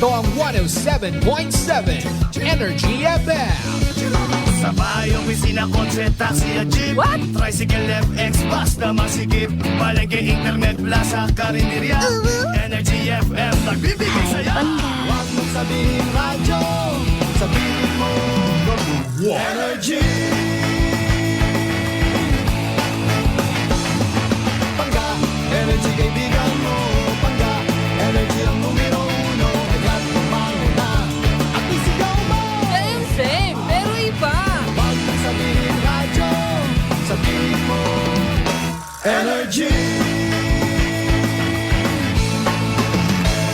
Ito ang 107.7 Energy FM. Sa bahay, opisina, kotse, taxi at jeep. What? Tricycle, FX, bus na masikip. Palengke, internet, plaza, karinderya. Energy FM, nagbibigay saya. Huwag mong sabihin radyo, sabihin mo Energy. Pangga, energy kaibigan mo. Pangga, energy ang numero uno. Agad kumanguna at isigaw mo. Same, pero iba. Huwag mong sabihin radyo, sabihin mo Energy.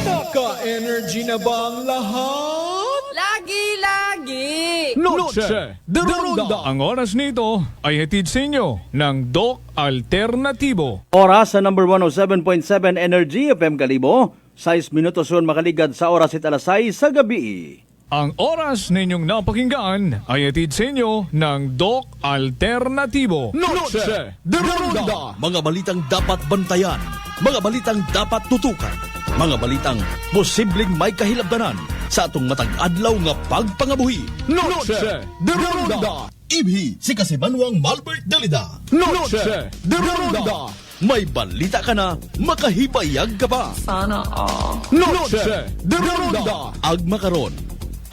Naka-energy na ba ang lahat? Lagi-lagi. Noche de Ronda. Ang oras nito ay hatid sa inyo ng Doc Alternatibo. Oras sa number 107.7 Energy FM Kalibo. 6 minutos yun makaligad sa oras at alas 6 sa gabi. Ang oras ninyong napakinggan ay hatid sa inyo ng Doc Alternatibo. Noche de Ronda. Mga balitang dapat bantayan, mga balitang dapat tutukan, mga balitang posibleng may kahilabdanan sa atong matag adlaw nga pagpangabuhi. Noche de Ronda. Ibhi si Kasimanwang Malbert Dalida. Noche de Ronda. May balita ka na, makahibayag ka pa. Sana all. Noche de Ronda. Agma karon,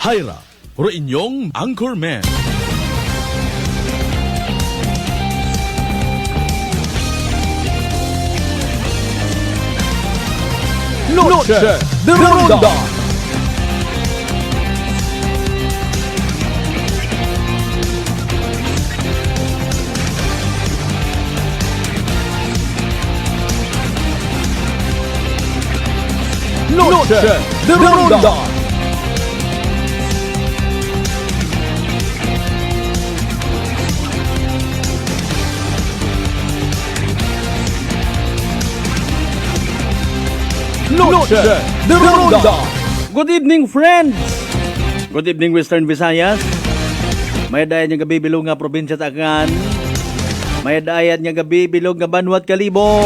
Hyra, ro inyong Anchorman. Noche de Ronda. Noche de Ronda. Noche de Ronda. Good evening, friends! Good evening, Western Visayas. May dayat nga gabi bilog nga probinsya Takan. May dayat nga gabi bilog nga Banwat Kalibo.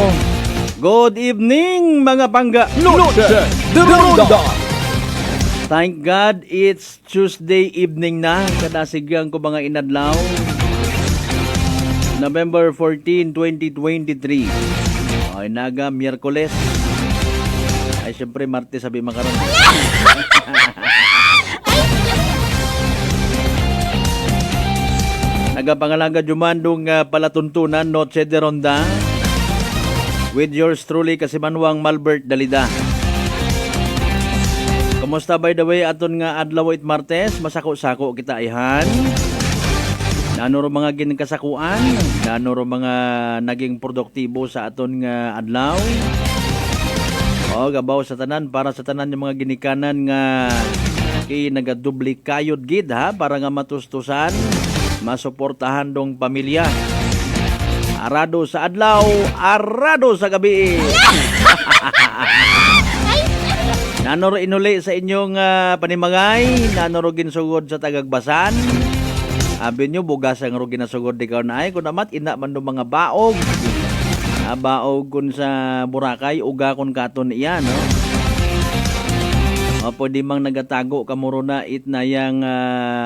Good evening, mga pangga. Noche de Ronda. Thank God it's Tuesday evening na. Kadasigang ko mga inadlaw. November 14, 2023. Ay naga, Miyerkules. Ay syempre, Martes sabi makaroon. Nagapangalaga jumandong palatuntunan Noche de Ronda with yours truly Kasimanwang Malbert Dalida. Kumusta by the way aton nga adlaw it Martes? Masako-sako kita ihan. Nanuro mga ginkasakuan, nanuro mga naging produktibo sa aton nga adlaw. O gabaw sa tanan para sa tanan yung mga ginikanan nga nagadubli kayod gid ha para nga matustusan, masuportahan dong pamilya. Arado sa adlaw, arado sa gabi. Nanoro inuli sa inyong panimagay, nanoro ginsugod sa tagagbasan. Abi nyo bugas ang rugi na sugod di kaw na ay kun amat ina man do mga baog. Baog kun sa Boracay uga kun katon iya no. O pwede mang nagatago kamuro na itnayang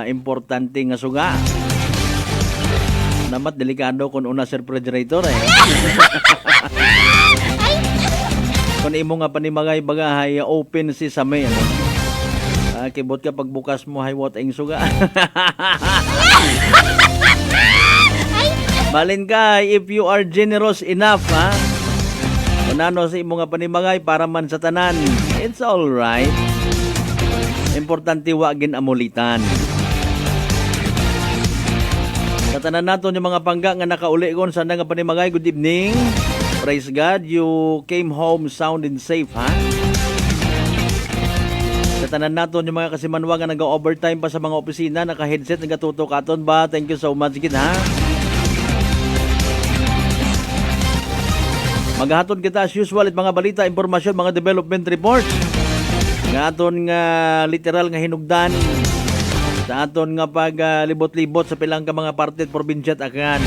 importante nga suga. Namat delikado kun una sa refrigerator eh. Kung imo nga panimagay bagahay open si Samay ano. Kibot ka pagbukas mo haywat ang suga. Malin ka if you are generous enough ha. Kung ano sa imo nga panimagay para man sa tanan, it's all right. Importante wa gin amulitan. Sa tanan naton yung mga pangga nga nakauli kon sa nga panimagay, good evening. Praise God, you came home sound and safe ha. Sa tanan naton yung mga Kasimanwa nga nag-overtime pa sa mga opisina, naka-headset, nagatutok aton ba? Thank you so much gid ha. Maghahatod kita as usual at mga balita, impormasyon, mga development reports. Nga aton nga literal nga hinugdan sa aton nga paglibot-libot sa pilang ka mga parte at probinsya at akan.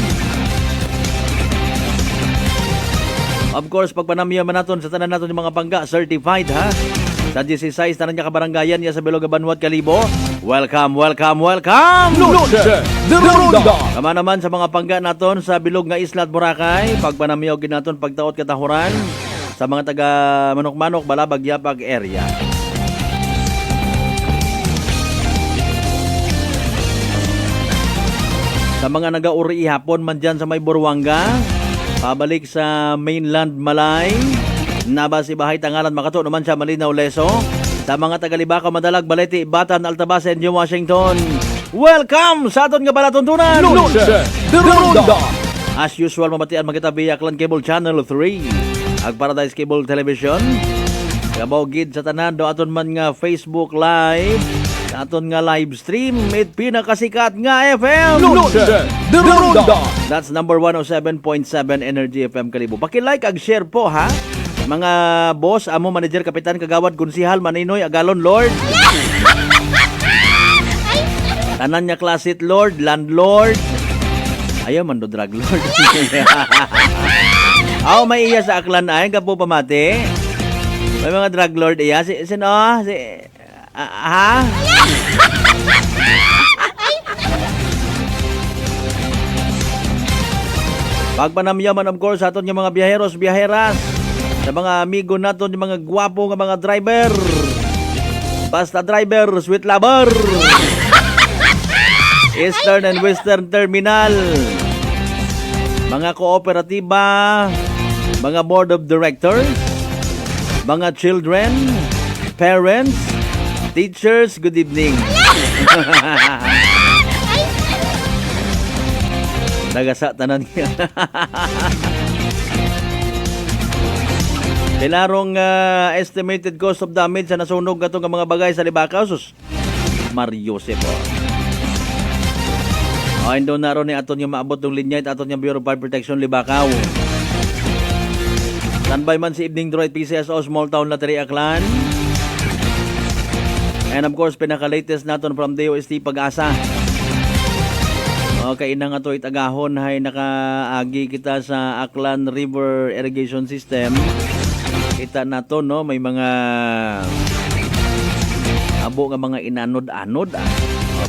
Of course, pagpanamiyaman naton sa tanan naton yung mga bangga, certified ha. Sa 16 tanan niya kabarangayan niya sa Bilog Banwat Kalibo. Welcome, welcome, welcome! Noche de Ronda. Kama naman sa mga pangga naton sa Bilog nga Isla at Boracay, pagpanamiyog naton pagtaot katahuran sa mga taga Manok-Manok, Balabag, Yapag area. Sa mga nagauri hapon man dyan sa may Buruanga, pabalik sa mainland Malay, Nabas, Ibahay, Tangalan, Makato, naman siya Malinaw, Leso. Sa mga taga-Libaka, Madalag, Balete, Batan, Altabas, and New Washington, welcome sa aton nga palatuntunan! Noche de Ronda. As usual, mamatian magkita via Clan Cable Channel 3, Ag Paradise Cable Television, Kabaw Gid sa tanan do aton man nga Facebook Live, sa aton nga live stream, it pinakasikat nga FM. Noche de Ronda. That's number 107.7 Energy FM Kalibo. Paki-like ag share po ha. Mga boss, amo manager, kapitan, kagawad, konsihal, maninoy, agalon, lord. Tanan niya klasit lord, landlord. Ayaw man do drug lord. Aw may iya sa aklan ay gapo pamati. May mga drug lord iya sino? Ha? Pagpanamyaman of course aton yung mga biyaheros, biyaheras, sa mga amigo naton yung mga gwapo nga mga driver. Basta driver, sweet lover. Eastern and Western Terminal. Mga kooperatiba, mga board of directors, mga children, parents, teachers, good evening. Nagasa tanan niya. Tinarong estimated cost of damage sa nasunog atong mga bagay sa Libakaw. Sus, Mario Sepo. Indo na ron ni aton yung maabot ng linya at aton yung Bureau of Fire Protection Libakaw. Standby man si Evening Droid PCSO Small Town Lattery Aklan. And of course, pinaka-latest naton from DOST Pag-asa. Okay, na nga to itagahon hay nakaagi kita sa Aklan River Irrigation System. Kita na to, no, may mga abo nga mga inanod-anod.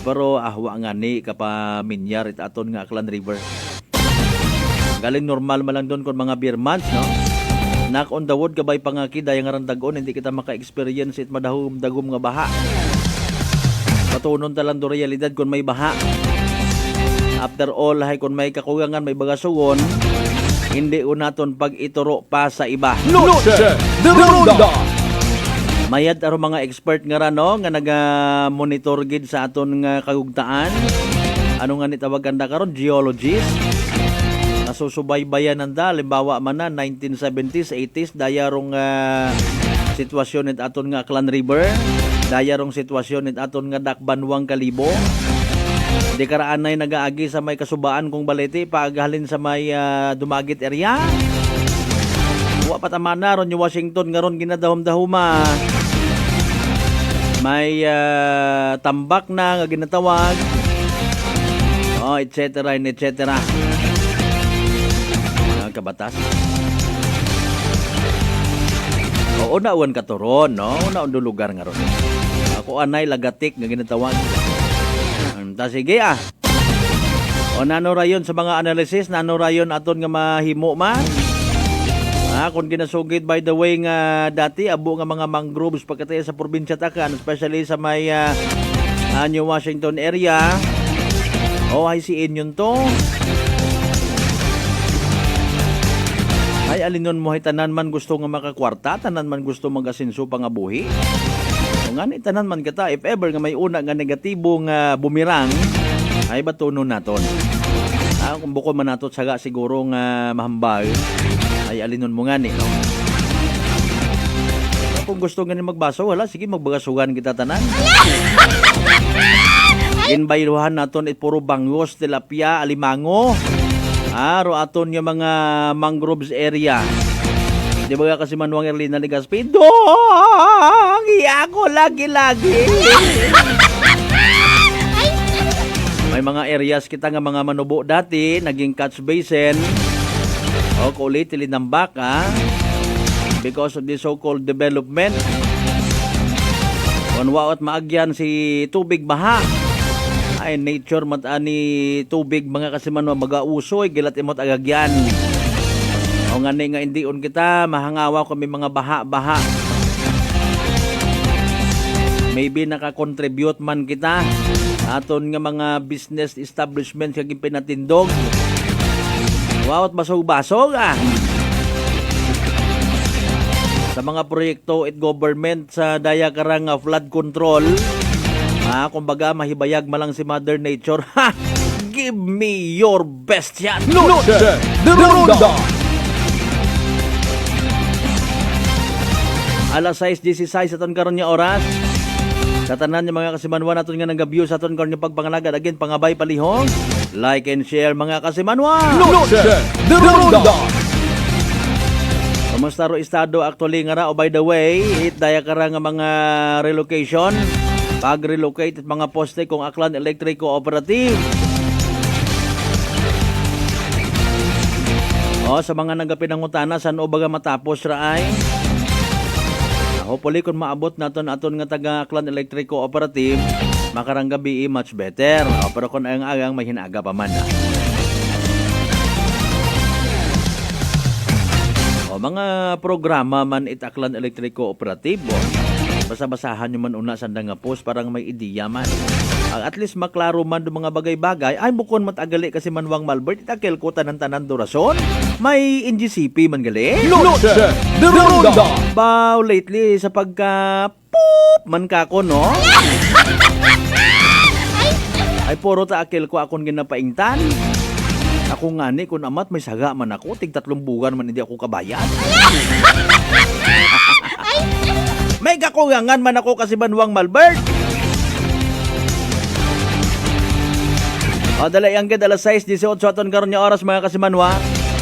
Pero ahwa nga ni kapaminyar it aton nga Aklan River. Galing normal malang doon kung mga beer months, no? Knock on the wood kabay pangaki dayang ngarandagon, hindi kita maka-experience it madahom dagom nga baha. Patunon talang do realidad kung may baha. After all, hay kung may kakugangan, may bagasugon, hindi unaton pag ituro pa sa iba. Noche de Ronda. Mayad aro mga expert nga rano nga naga-monitor gid sa aton nga kagugtaan. Ano nga ni tawagan da karon, geologist. Nasusubaybayan nanda, limbawa man na 1970s, 80s dayarong sitwasyon nit aton nga Aklan River, dayarong sitwasyon nit aton nga Dakbanwang Kalibo. Di karaan na nagaagi sa may kasubaan kong Balete, paghalin sa may dumagit area. Wa pataman na ron yung Washington nga ron ginadahom-dahuma. May tambak na nga ginatawag. Oh, etc. and etc. Kabatas. O una-uwan katuron, no? Una-uwan do lugar nga ron. Ako anay lagatik nga ginatawag. Ta sige O nano rayon sa mga analysis, nano rayon aton nga mahimo man. Kung ginasugid by the way nga dati abo nga mga mangroves pagkatay sa probinsya takan, especially sa may New Washington area. O ay si inyon to. Ay alinon mo hay tanan man gusto nga makakwarta, tanan man gusto magasinso pa nga buhi. O nga ni tanan man kita, if ever nga may una nga negatibong bumirang, ay batunon naton. Kung buko man nato saga siguro nga mahambal, ay alinon mo nga ni. No? Kung gusto nga ni magbaso, wala, sige magbagasugan kita tanan. Ginbayluhan naton it puro bangos, tilapia, alimango. Aro aton yung mga mangroves area. Di ba kasi Manuang Erlina Ligaspi? Dong! Ako lagi-lagi! May mga areas kita nga mga manubo dati, naging catch basin. O kulit, tilinambak, because of the so-called development. Kung waot maagyan si tubig baha. Ay nature matani tubig mga kasimanwa magausoy gilat imot agagyan. O nga nga indion kita mahangawa kami mga baha-baha. Maybe nakakontribute man kita aton nga mga business establishment kag pinatindog. Waot basog-basog sa mga proyekto at government sa daya karang flood control. Kumbaga mahibayag malang si Mother Nature. Ha! Give me your best shot. Noche de Ronda. Alas 6:16 aton karon nga oras. Sa tanan nga mga kasimanwa naton nga nag-view sa aton karon nga pagpangalagad again pangabay palihong. Like and share mga kasimanwa. Noche de Ronda. Kamusta ro estado actually nga ra? Oh, by the way, hit daya kara nga mga relocation. Pag-relocate at mga poste kung Aklan Electric Cooperative. Sa mga nagapinangutana saan o baga matapos ra ay. Hopefully kung maabot naton aton nga taga Aklan Electric Cooperative, makarang gabi much better. Pero kung agang may hinaga pa man. Mga programa man it Aklan Electric Cooperative. Basa-basahan nyo man una sa nga post parang may ideya man. At least maklaro man do mga bagay-bagay. Ay bukon matagali kasi manwang Malbert itakil ko tanan-tanan do rason. May NGCP man gali. Noche de Ronda. Bow lately sa pagka poop man kako no. Ay puro ta akil ko akon ginapaingtan. Ako nga ni kung amat may saga man ako, tig 3 buwan man hindi ako kabayad. May kakuyangan man ako kasi Banwang Malbert. Dala ang gid alas 6:18 aton karon nga oras mga kasimanwa.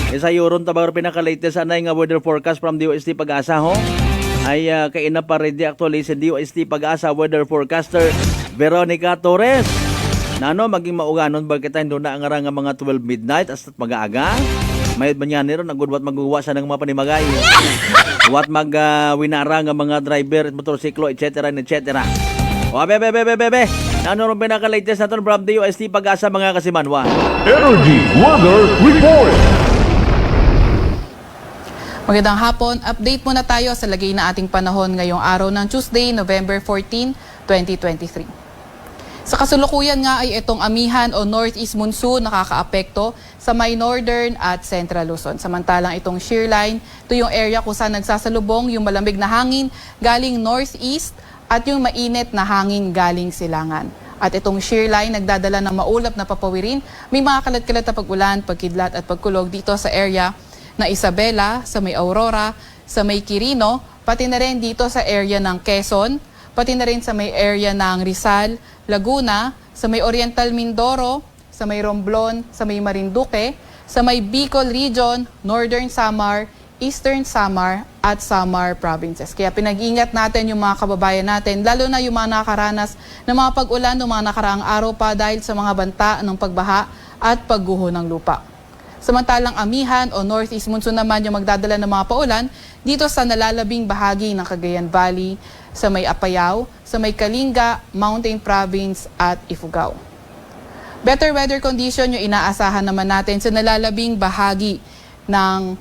Isa yuron tabang pinaka-latest anay nga weather forecast from DOST Pag-asa ho. Ay kaina pa ready actually sa DOST Pag-asa weather forecaster Veronica Torres. Nano maging mauganon ba kita doon na ang nga mga 12 midnight hasta mag-aaga. Mayad ba niya nero nagudwat magguwa sa ng mga panimagay. Wat winara nga mga driver at motorsiklo etc. etc. Bebe. Nano ron pinaka-latest naton from DOST Pag-asa mga kasimanwa. Energy Weather Report. Magandang hapon. Update muna tayo sa lagay na ating panahon ngayong araw ng Tuesday, November 14, 2023. Sa kasalukuyan nga ay itong amihan o northeast monsoon nakakaapekto sa may northern at central Luzon. Samantalang itong shear line, ito yung area kung saan nagsasalubong yung malamig na hangin galing northeast at yung mainit na hangin galing silangan. At itong shear line nagdadala ng maulap na papawirin. May mga kalat-kalat na pag-ulan, pagkidlat at pagkulog dito sa area na Isabela, sa may Aurora, sa may Quirino, pati na rin dito sa area ng Quezon, pati na rin sa may area ng Rizal, Laguna, sa may Oriental Mindoro, sa may Romblon, sa may Marinduque, sa may Bicol Region, Northern Samar, Eastern Samar at Samar Provinces. Kaya pinag-ingat natin yung mga kababayan natin, lalo na yung mga nakaranas ng mga pag-ulan ng mga nakaraang araw pa dahil sa mga banta ng pagbaha at pagguho ng lupa. Samantalang amihan o northeast monsoon naman yung magdadala ng mga paulan dito sa nalalabing bahagi ng Cagayan Valley, sa may Apayao, sa may Kalinga, Mountain Province at Ifugao. Better weather condition yung inaasahan naman natin sa nalalabing bahagi ng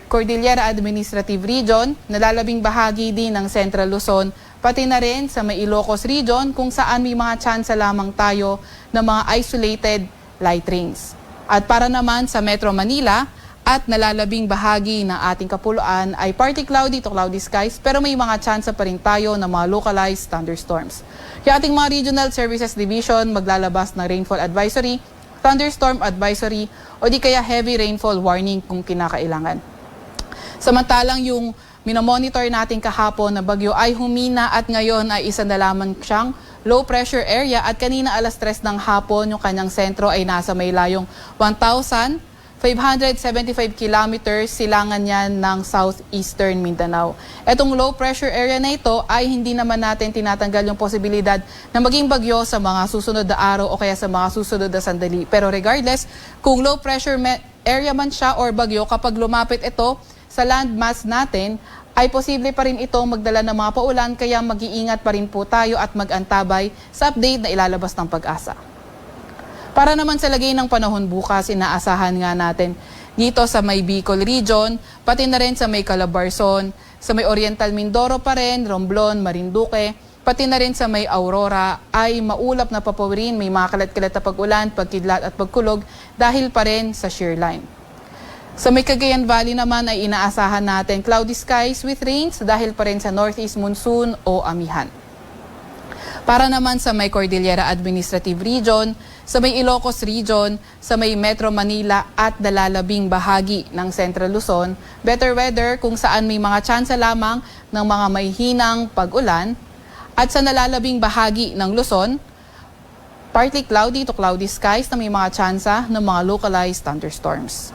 Cordillera Administrative Region, nalalabing bahagi din ng Central Luzon, pati na rin sa may Ilocos Region kung saan may mga tsansa lamang tayo ng mga isolated light rains. At para naman sa Metro Manila at nalalabing bahagi ng ating kapuluan ay partly cloudy to cloudy skies pero may mga tsansa pa rin tayo ng mga localized thunderstorms. Yung ating mga Regional Services Division maglalabas ng rainfall advisory, thunderstorm advisory o di kaya heavy rainfall warning kung kinakailangan. Samantalang yung minomonitor natin kahapon na bagyo ay humina at ngayon ay isa na lamang siyang low pressure area at kanina alas 3 ng hapon yung kanyang sentro ay nasa may layong 1,575 kilometers silangan yan ng southeastern Mindanao. Etong low pressure area na ito ay hindi naman natin tinatanggal yung posibilidad na maging bagyo sa mga susunod na araw o kaya sa mga susunod na sandali. Pero regardless, kung low pressure area man siya or bagyo, kapag lumapit ito sa landmass natin ay posible pa rin itong magdala ng mga paulan kaya mag-iingat pa rin po tayo at mag-antabay sa update na ilalabas ng Pag-asa. Para naman sa lagay ng panahon bukas, inaasahan nga natin dito sa may Bicol Region, pati na rin sa may Calabarzon, sa may Oriental Mindoro pa rin, Romblon, Marinduque, pati na rin sa may Aurora ay maulap na papawirin, may mga kalat-kalat na pag-ulan, pagkidlat at pagkulog dahil pa rin sa shear line. Sa may Cagayan Valley naman ay inaasahan natin cloudy skies with rains dahil pa rin sa northeast monsoon o amihan. Para naman sa may Cordillera Administrative Region, sa may Ilocos Region, sa may Metro Manila at nalalabing bahagi ng Central Luzon, better weather kung saan may mga tsansa lamang ng mga may hinang pag-ulan. At sa nalalabing bahagi ng Luzon, partly cloudy to cloudy skies na may mga tsansa ng mga localized thunderstorms.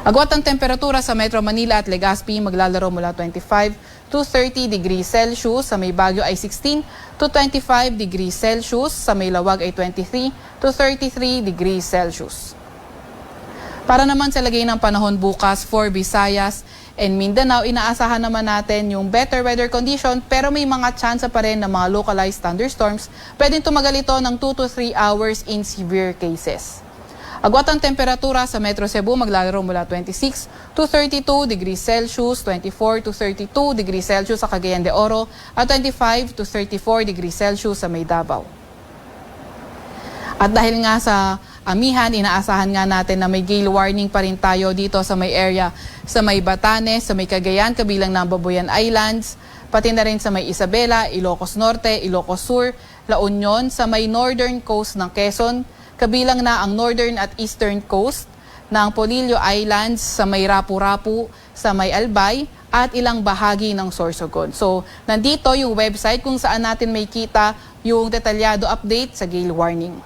Agwat ang temperatura sa Metro Manila at Legazpi maglalaro mula 25 to 30 degrees Celsius, sa may Baguio ay 16 to 25 degrees Celsius, sa may Lawag ay 23 to 33 degrees Celsius. Para naman sa lagay ng panahon bukas for Visayas and Mindanao, inaasahan naman natin yung better weather condition pero may mga tsansa pa rin ng mga localized thunderstorms. Pwedeng tumagal ito ng 2 to 3 hours in severe cases. Agwat ang temperatura sa Metro Cebu maglalaro mula 26 to 32 degrees Celsius, 24 to 32 degrees Celsius sa Cagayan de Oro at 25 to 34 degrees Celsius sa may Davao. At dahil nga sa amihan, inaasahan nga natin na may gale warning pa rin tayo dito sa may area sa may Batanes, sa may Cagayan, kabilang ng Babuyan Islands, pati na rin sa may Isabela, Ilocos Norte, Ilocos Sur, La Union, sa may northern coast ng Quezon, kabilang na ang northern at eastern coast ng Polillo Islands, sa may Rapu-Rapu, sa may Albay, at ilang bahagi ng Sorsogon. So, nandito yung website kung saan natin may kita yung detalyado update sa gale warning.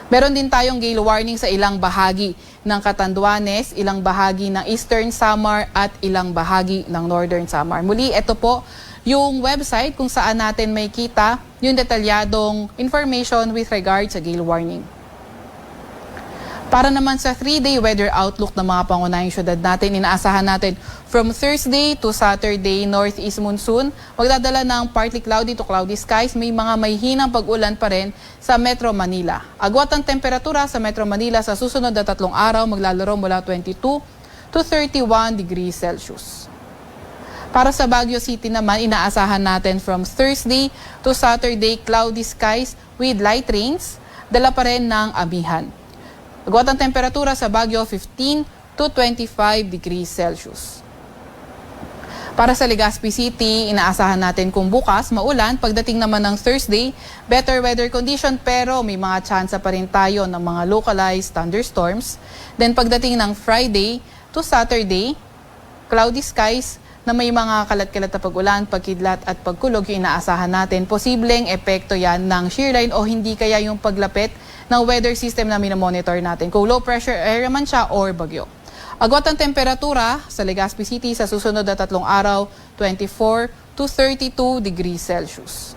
Meron din tayong gale warning sa ilang bahagi ng Catanduanes, ilang bahagi ng Eastern Samar at ilang bahagi ng Northern Samar. Muli, ito po yung website kung saan natin may kita yung detalyadong information with regard sa gale warning. Para naman sa 3-day weather outlook ng mga pangunahing syudad natin, inaasahan natin from Thursday to Saturday, northeast monsoon, magdadala ng partly cloudy to cloudy skies, may mga may hinang pag-ulan pa rin sa Metro Manila. Agwat ang temperatura sa Metro Manila sa susunod na 3 araw, maglalaro mula 22 to 31 degrees Celsius. Para sa Baguio City naman, inaasahan natin from Thursday to Saturday, cloudy skies with light rains, dala pa rin ng amihan. Agwat ang temperatura sa Baguio, 15 to 25 degrees Celsius. Para sa Legazpi City, inaasahan natin kung bukas maulan, pagdating naman ng Thursday, better weather condition pero may mga tsansa pa rin tayo ng mga localized thunderstorms. Then pagdating ng Friday to Saturday, cloudy skies na may mga kalat-kalat na pag-ulan, pagkidlat at pagkulog yung inaasahan natin. Posibleng epekto yan ng shear line o hindi kaya yung paglapit ng weather system na minomonitor natin, kung low pressure area man siya or bagyo. Agwat ang temperatura sa Legazpi City sa susunod na 3 araw, 24 to 32 degrees Celsius.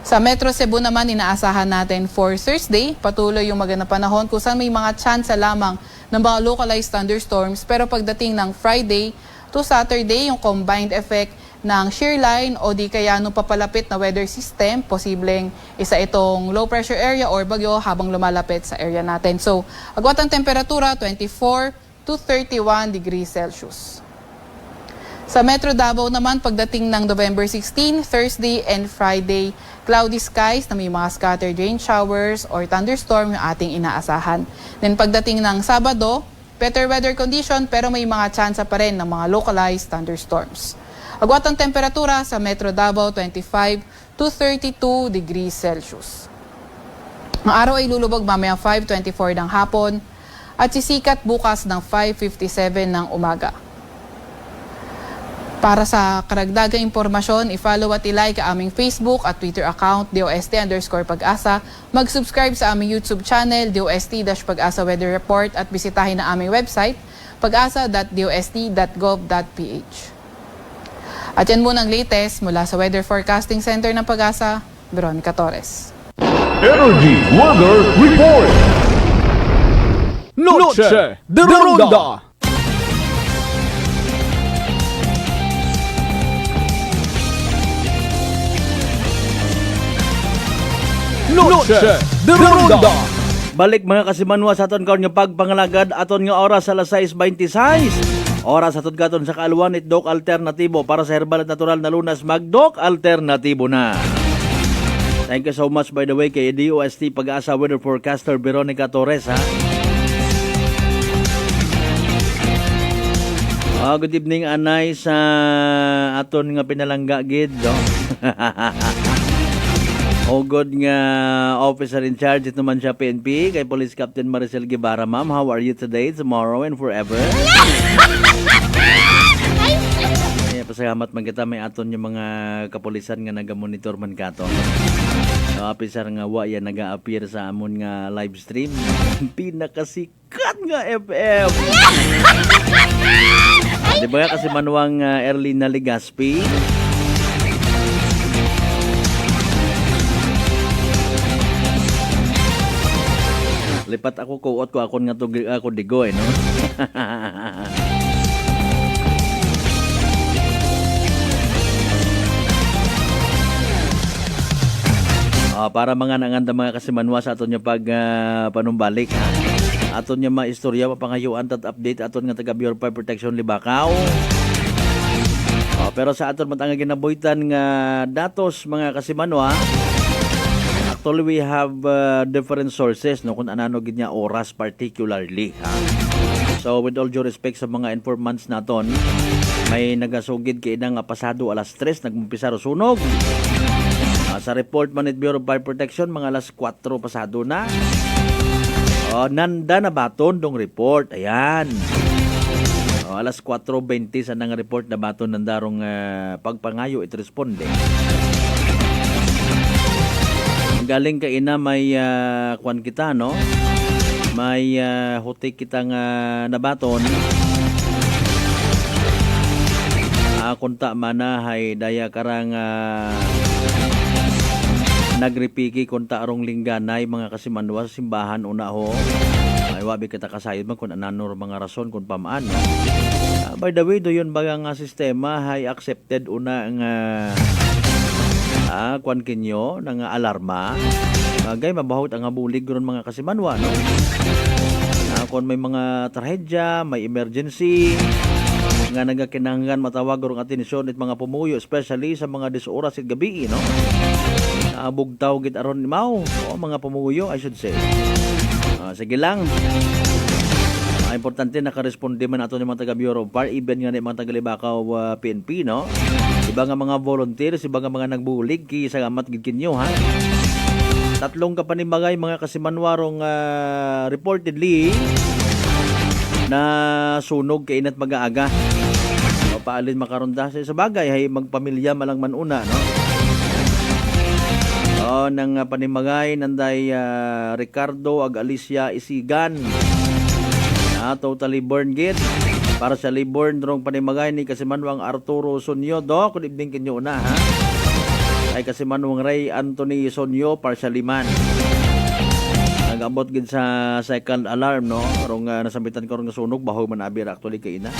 Sa Metro Cebu naman, inaasahan natin for Thursday, patuloy yung magandang panahon kung saan may mga tsansa lamang ng mga localized thunderstorms, pero pagdating ng Friday to Saturday, yung combined effect ng shear line o di kaya nung papalapit na weather system, posibleng isa itong low pressure area or bagyo habang lumalapit sa area natin. So, agwat ang temperatura, 24 to 31 degrees Celsius. Sa Metro Davao naman, pagdating ng November 16, Thursday and Friday, cloudy skies na may mga scattered rain showers or thunderstorm yung ating inaasahan. Then pagdating ng Sabado, better weather condition pero may mga tsansa pa rin ng mga localized thunderstorms. Agwat ang temperatura sa Metro Davao, 25 to 32 degrees Celsius. Ang araw ay lulubog mamaya 5:24 ng hapon at sisikat bukas ng 5:57 ng umaga. Para sa karagdagang impormasyon, i-follow at i-like ang aming Facebook at Twitter account, DOST_Pag-asa. Mag-subscribe sa aming YouTube channel, DOST-Pag-asa Weather Report at bisitahin ang aming website, pag-asa.dost.gov.ph. At yan muna ang latest mula sa Weather Forecasting Center ng Pag-asa, Veronica Torres. Energy Weather Report. Noche de Ronda. Noche de Ronda. Balik mga kasimanwa sa aton karon nga pagpangalagad aton nga oras sa 6:26. Oras aton katon sa kaaluan it Doc Alternatibo para sa herbal at natural na lunas mag-Doc Alternatibo na. Thank you so much by the way kay DOST Pag-asa Weather Forecaster Veronica Torres ha. Good evening anay sa aton nga pinalangga gid no. O good nga officer in charge ito man siya PNP kay Police Captain Maricel Guevara. Ma'am, how are you today, tomorrow, and forever? Pasalamat man kita may aton yung mga kapulisan nga naga-monitor man katon. Officer nga wa yan naga-appear sa amon nga live stream. Pinakasikat nga FM. Di ba kasi manuang Erlina Legaspi? Lipat ako kuot ko akon nga to ako digoy no. Para mga nanganda mga kasimanwa sa aton nga panumbalik ha. Aton nga maistorya papangayuan tat update aton nga taga Bureau of Fire Protection Libakaw. Pero sa aton matanga ginaboytan nga datos mga kasimanwa. Actually, we have different sources no kung anano gid niya oras particularly ha. So with all due respect sa mga informants naton, may nagasugid kay nga pasado alas 3 nagmumpisa ro sunog. Sa report man it Bureau of Fire Protection mga alas 4 pasado na. Nanda na baton dong report. Ayan. Alas 4:20 sa nang report na baton nandarong pagpangayo it responde. Galing ka ina may kwan kita no. May hutik kita nga nabaton. Kunta mana hay daya karang nagripiki kunta arong lingganay mga kasimanwa sa simbahan una ho. Ay wabi kita kasayod man kung anano mga rason kung pamaan. No? By the way, do yun baga nga sistema hay accepted una nga kwan kinyo ng alarma. Bagay mabahot ang abulig ron mga kasimanwa no. Kung may mga trahedya, may emergency nga nagakinahanglan matawag ron atensyon it mga pumuyo especially sa mga 10 oras at gabi no. Bugtaw gid aron imaw o mga pumuyo I should say. Sige lang. Importante nakaresponde man ato ni mga taga Bureau of Fire even nga ni mga taga Libakaw PNP no. Iba nga mga volunteers, iba nga mga nagbulig ki salamat gid kinyo ha. Tatlong kapanimagay mga kasimanwarong reportedly na sunog kay inat mag-aaga. Paalin makaronda sa bagay hay magpamilya malang man una no. Nang panimagay nanday Ricardo ag Alicia Isigan totally born git para sa liborn drong panimagay ni kasimanwang Arturo Sonyo do good evening kinyo na ha ay kasimanwang Ray Anthony Sonyo partially man nagabot gid sa second alarm no rong nasambitan karon nga sunog bahaw man abir actually kay ina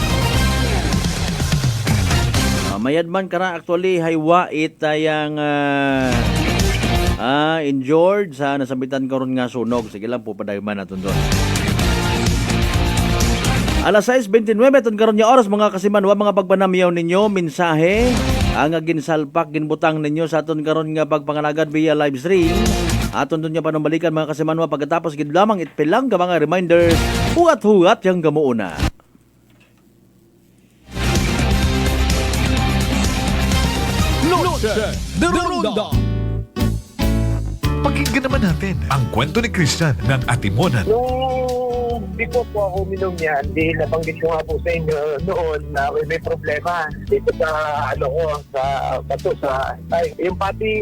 mayad man kara actually haywa itayang injured sa nasambitan karon nga sunog. Sige lang po padayman naton doon. Alas 6:29 ton karon nga oras mga kasimanwa mga pagbanamiyaw ninyo mensahe ang ginsalpak ginbutang ninyo sa aton karon nga pagpangalagad via live stream. Aton doon nga panumbalikan mga kasimanwa pagkatapos gid lamang itpilang ka mga reminders huat-huat yang gamuuna. Noche de Ronda. Pakinggan naman natin ang kwento ni Christian ng Atimonan. Nung before po ako uminom yan, di nabanggit ko nga po sa inyo noon na may problema dito sa bato sa ay yung pati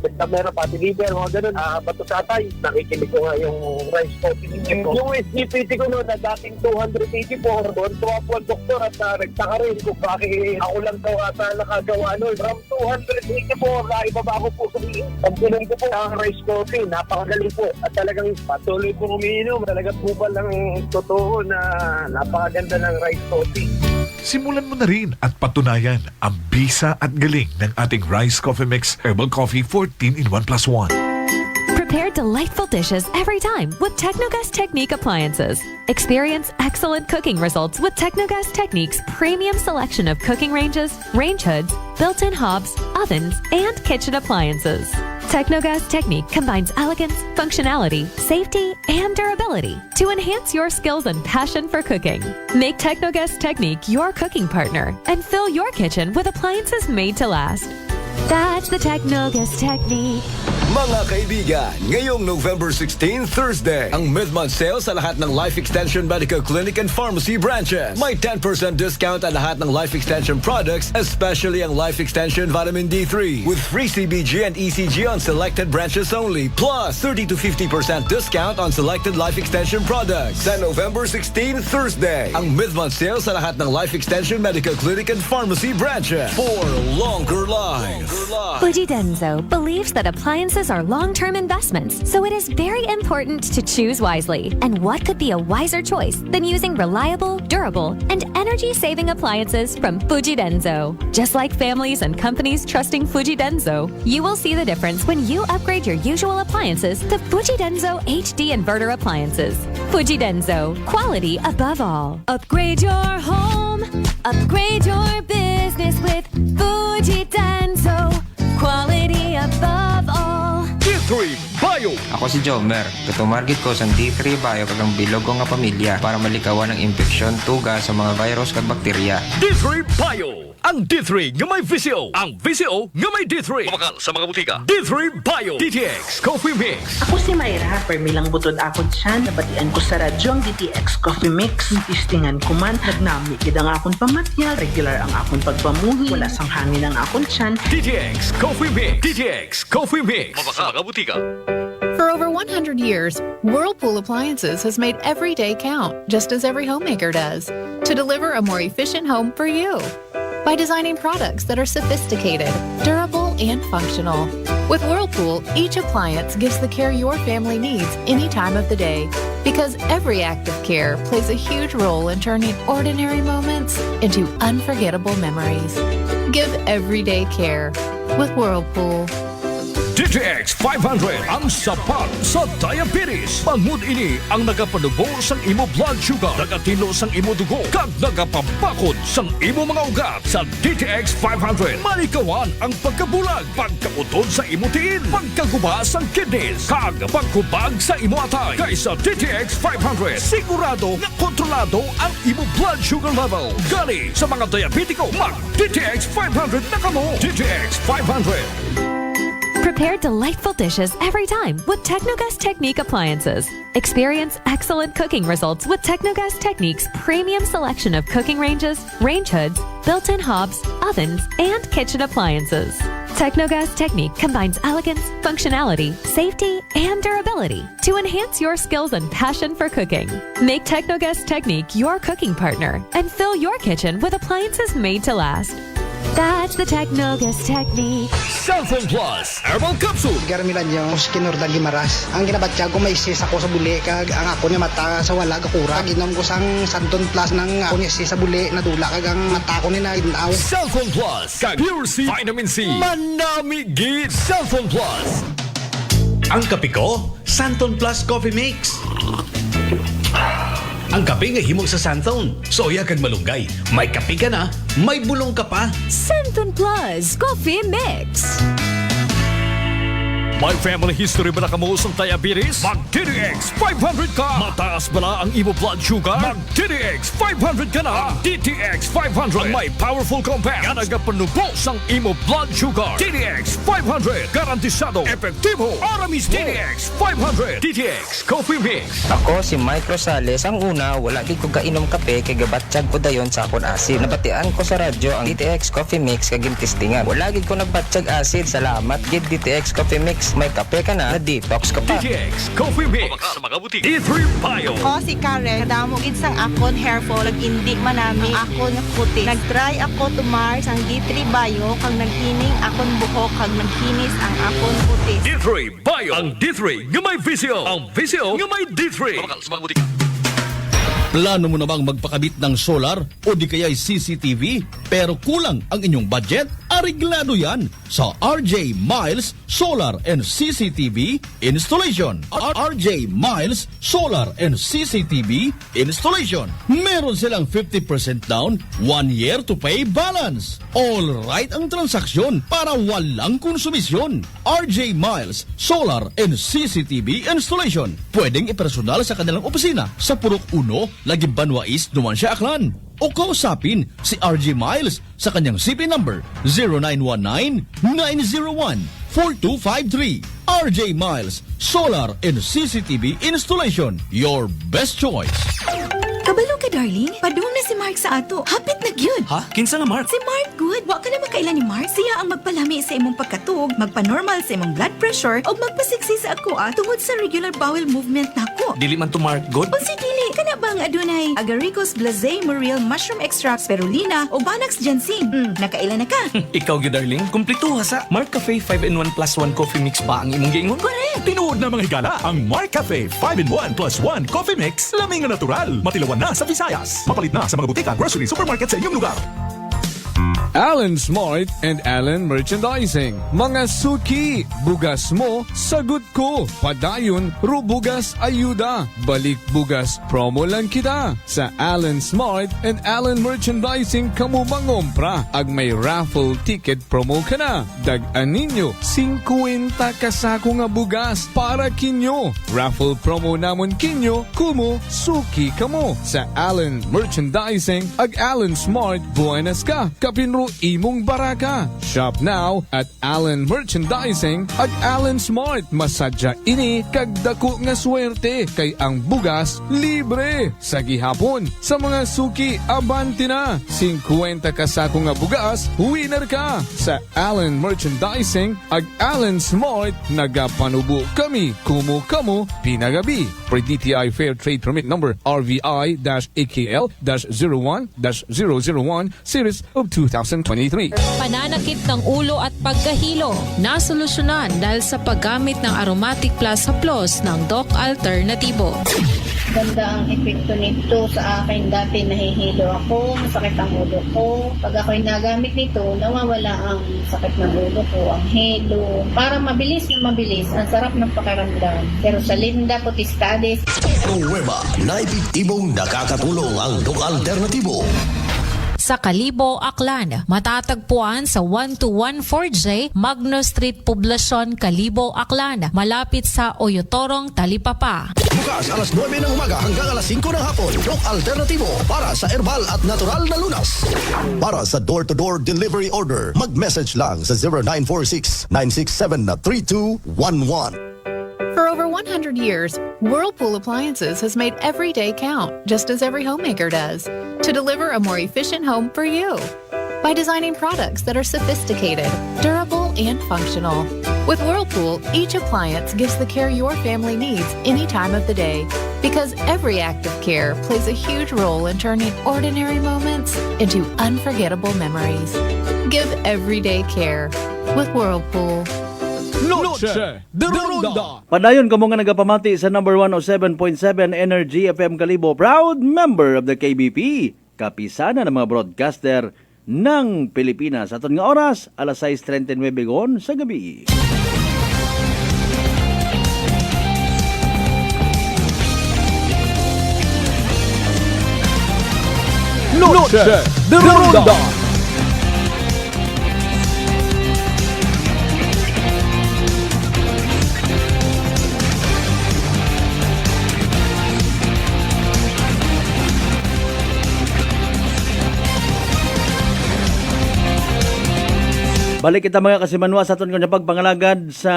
basta meron pati liver mga ganun bato sa atay. Nakikinig ko nga yung rice coffee ninyo. Yung SGPT ko noon na dating 284 doon tuwa po ang doktor at nagtaka rin kung bakit ako lang daw ata nakagawa noon. From 284 na ibaba ko po sa pagbilang ko po ang rice coffee. Napakagaling po at talagang patuloy po umiinom. Talagang bubal lang totoo na napakaganda ng rice coffee. Simulan mo na rin at patunayan ang bisa at galing ng ating Rice Coffee Mix Herbal Coffee 14 in 1+1. Prepare delightful dishes every time with Technogas Technique appliances. Experience excellent cooking results with Technogas Technique's premium selection of cooking ranges, range hoods, built-in hobs, ovens, and kitchen appliances. Technogas Technique combines elegance, functionality, safety, and durability to enhance your skills and passion for cooking. Make Technogas Technique your cooking partner and fill your kitchen with appliances made to last. That's the Technogas Technique. Mga kaibigan, ngayong November 16, Thursday, ang mid-month sale sa lahat ng Life Extension Medical Clinic and Pharmacy branches. May 10% discount ang lahat ng Life Extension products, especially ang Life Extension Vitamin D3, with free CBG and ECG on selected branches only, plus 30 to 50% discount on selected Life Extension products. Sa November 16, Thursday, ang mid-month sale sa lahat ng Life Extension Medical Clinic and Pharmacy branches for longer life. Fuji Denso believes that appliances are long-term investments, so it is very important to choose wisely. And what could be a wiser choice than using reliable, durable, and energy-saving appliances from Fuji Denso? Just like families and companies trusting Fuji Denso, you will see the difference when you upgrade your usual appliances to Fuji Denso HD inverter appliances. Fuji Denso, quality above all. Upgrade your home, upgrade your business with Fuji Denso, quality above all. D3 Bio. Ako si Jomer. Katumargit ko sa D3 Bio kagang bilog ko nga pamilya para malikawan ng infeksyon, tuga sa mga virus kag bakterya. D3 Bio. Ang D3 nga may VCO. Ang VCO nga may D3. Kumakal sa mga butika. D3 Bio. DTX Coffee Mix. Ako si Mayra. Permilang butod akon siya. Nabatian ko sa radyo ang DTX Coffee Mix. Istingan ko man. Nagnami kid ang akon pamatya. Regular ang akon pagpamuhi. Wala sang hangin ang akon siyan. DTX Coffee Mix. DTX Coffee Mix. Kumakal sa mga butika. For over 100 years, Whirlpool Appliances has made every day count, just as every homemaker does, to deliver a more efficient home for you. By designing products that are sophisticated, durable, and functional. With Whirlpool, each appliance gives the care your family needs any time of the day. Because every act of care plays a huge role in turning ordinary moments into unforgettable memories. Give everyday care with Whirlpool. DTX 500 ang sapat sa diabetes. Bangod ini ang nagapanubo sang imo blood sugar, nagatino sang imo dugo, kag nagapabakod sang imo mga ugat. Sa DTX 500, malikawan ang pagkabulag, pagkautod sa imo tiin, pagkaguba sang kidneys, kag pagkubag sa imo atay. Kaysa DTX 500, sigurado na kontrolado ang imo blood sugar level. Gali sa mga diabetiko, mag DTX 500 na kamo. DTX 500. Prepare delightful dishes every time with Technogas Technique appliances. Experience excellent cooking results with Technogas Technique's premium selection of cooking ranges, range hoods, built-in hobs, ovens, and kitchen appliances. Technogas Technique combines elegance, functionality, safety, and durability to enhance your skills and passion for cooking. Make Technogas Technique your cooking partner and fill your kitchen with appliances made to last. That's the Technogas Technique. Cellphone Plus Herbal Capsule. Garamilan yung Skinor da Gimaras. Ang ginabatya ko may sis ako sa buli kag ang ako niya mata sa wala gakura. Ginom ko sang Santon Plus ng ako niya sis sa buli na dula kag ang mata ko ni na ginaw. Cellphone Plus kag Pure C Vitamin C. Manami gid Cellphone Plus. Ang kape ko, Santon Plus Coffee Mix. Ang kape nga himog sa Santon. Soya kag malunggay. May kape ka na, may bulong ka pa. Santon Plus Coffee Mix. May family history ba na kamo sa diabetes? Mag-DTX 500 ka! Mataas ba na ang imo blood sugar? Mag-DTX 500 ka na! Ang DTX 500 ang may powerful compound nga nagapanubos ang imo blood sugar. DTX 500 garantisado, epektibo, para mismo. DTX 500 DTX Coffee Mix. Ako si Mike Rosales. Ang una, wala gid ko kainom kape kay gabatsyag ko dayon sa akon acid. Nabatian ko sa radyo ang DTX Coffee Mix kag gintistingan. Wala gid ko nagbatsyag acid. Salamat gid DTX Coffee Mix. May kape ka na detox ka pa. DTX Coffee Mix. Sa mga butik. D3 Bio. Ako si Karen. Kadamo gid sang akon hair fall. Nag-indik manami akon nga puti. Nag-try ako tumar sang D3 Bio kag naghining akon buhok kag naghinis ang akon puti. D3 Bio. Ang D3 nga may VCO. Ang VCO nga may D3. Sa mga butik. Plano mo na bang magpakabit ng solar o di kaya'y CCTV pero kulang ang inyong budget? Ariglado yan sa RJ Miles Solar and CCTV Installation. RJ Miles Solar and CCTV Installation. Meron silang 50% down, 1 year to pay balance. All right ang transaksyon para walang konsumisyon. RJ Miles Solar and CCTV Installation. Pwedeng ipersonal sa kanilang opisina sa Purok 1, Lagim Banwa East, Numancia, Aklan. O kausapin si RJ Miles sa kanyang CP number 0919-901-4253. RJ Miles Solar and CCTV Installation. Your best choice. Kabalo ka, darling. Padung na si Mark sa ato. Hapit na gyud. Ha? Kinsa nga Mark? Si Mark good. Wa ka na makailan ni Mark. Siya ang magpalami sa imong pagkatug, magpa-normal sa imong blood pressure, o magpasiksi sa ako tungod sa regular bowel movement nako. Dili man to Mark good? O si dili, kana bang adunay Agaricus blazei muriel mushroom extract, spirulina, o Banax ginseng. Nakailan na ka? Ikaw gyud darling. Kumpleto ha sa Mark Cafe 5-in-1 plus 1 coffee mix ba ang imong giingon? Correct. Tinuod na mga higala ang Mark Cafe 5-in-1 plus 1 coffee mix. Laming na natural. Matilawan na sa Visayas. Mapalit na sa mga butika, grocery, supermarket sa inyong lugar. Alan Smart and Alan Merchandising. Mga suki, bugas mo, sagot ko. Padayon, rubugas ayuda. Balik bugas, promo lang kita. Sa Alan Smart and Alan Merchandising, kamu mangompra. Ag may raffle ticket promo ka na. Dag-an ninyo, 50 kasako nga bugas para kinyo. Raffle promo namon kinyo, kumo, suki kamo. Sa Alan Merchandising, ag Alan Smart, buenas ka. Kapinro imong baraka. Shop now at Allen Merchandising at Allen Smart. Masadya ini kagdako nga swerte kay ang bugas libre. Sa gihapon, sa mga suki, abanti na. 50 kasako nga bugas, winner ka. Sa Allen Merchandising at Allen Smart, nagapanubo kami. Kumo kamo, pinagabi. Per DTI Fair Trade Permit Number RVI-AKL-01-001 Series of 2023. Pananakit ng ulo at pagkahilo, nasolusyonan dahil sa paggamit ng Aromatic Plus Haplos ng Doc Alternativo. Ganda ang epekto nito sa akin. Dati nahihilo ako, masakit ang ulo ko. Pag ako'y nagamit nito, nawawala ang sakit ng ulo ko, ang hilo. Para mabilis na mabilis, ang sarap ng pakiramdam. Pero sa Linda Potestades, Nueva na epektibong nakakatulong ang Doc Alternativo. Sa Kalibo, Aklan, matatagpuan sa 1214J Magno Street, Poblacion, Kalibo, Aklan, malapit sa Oyotorong, Talipapa. Bukas alas 9 ng umaga hanggang alas 5 ng hapon. Doc Alternativo para sa herbal at natural na lunas. Para sa door-to-door delivery order, mag-message lang sa 0946-967-3211. For over 100 years, Whirlpool Appliances has made every day count, just as every homemaker does, to deliver a more efficient home for you. By designing products that are sophisticated, durable, and functional. With Whirlpool, each appliance gives the care your family needs any time of the day. Because every act of care plays a huge role in turning ordinary moments into unforgettable memories. Give everyday care with Whirlpool. Noche de Ronda. Padayon kamo nga nagapamati sa number 107.7 Energy FM Kalibo, proud member of the KBP. Kapisana ng mga broadcaster ng Pilipinas. Aton nga oras, alas 6:39 sa gabi. Noche de Ronda. Balik kita mga kasimanwa sa aton kanya pagpangalagad sa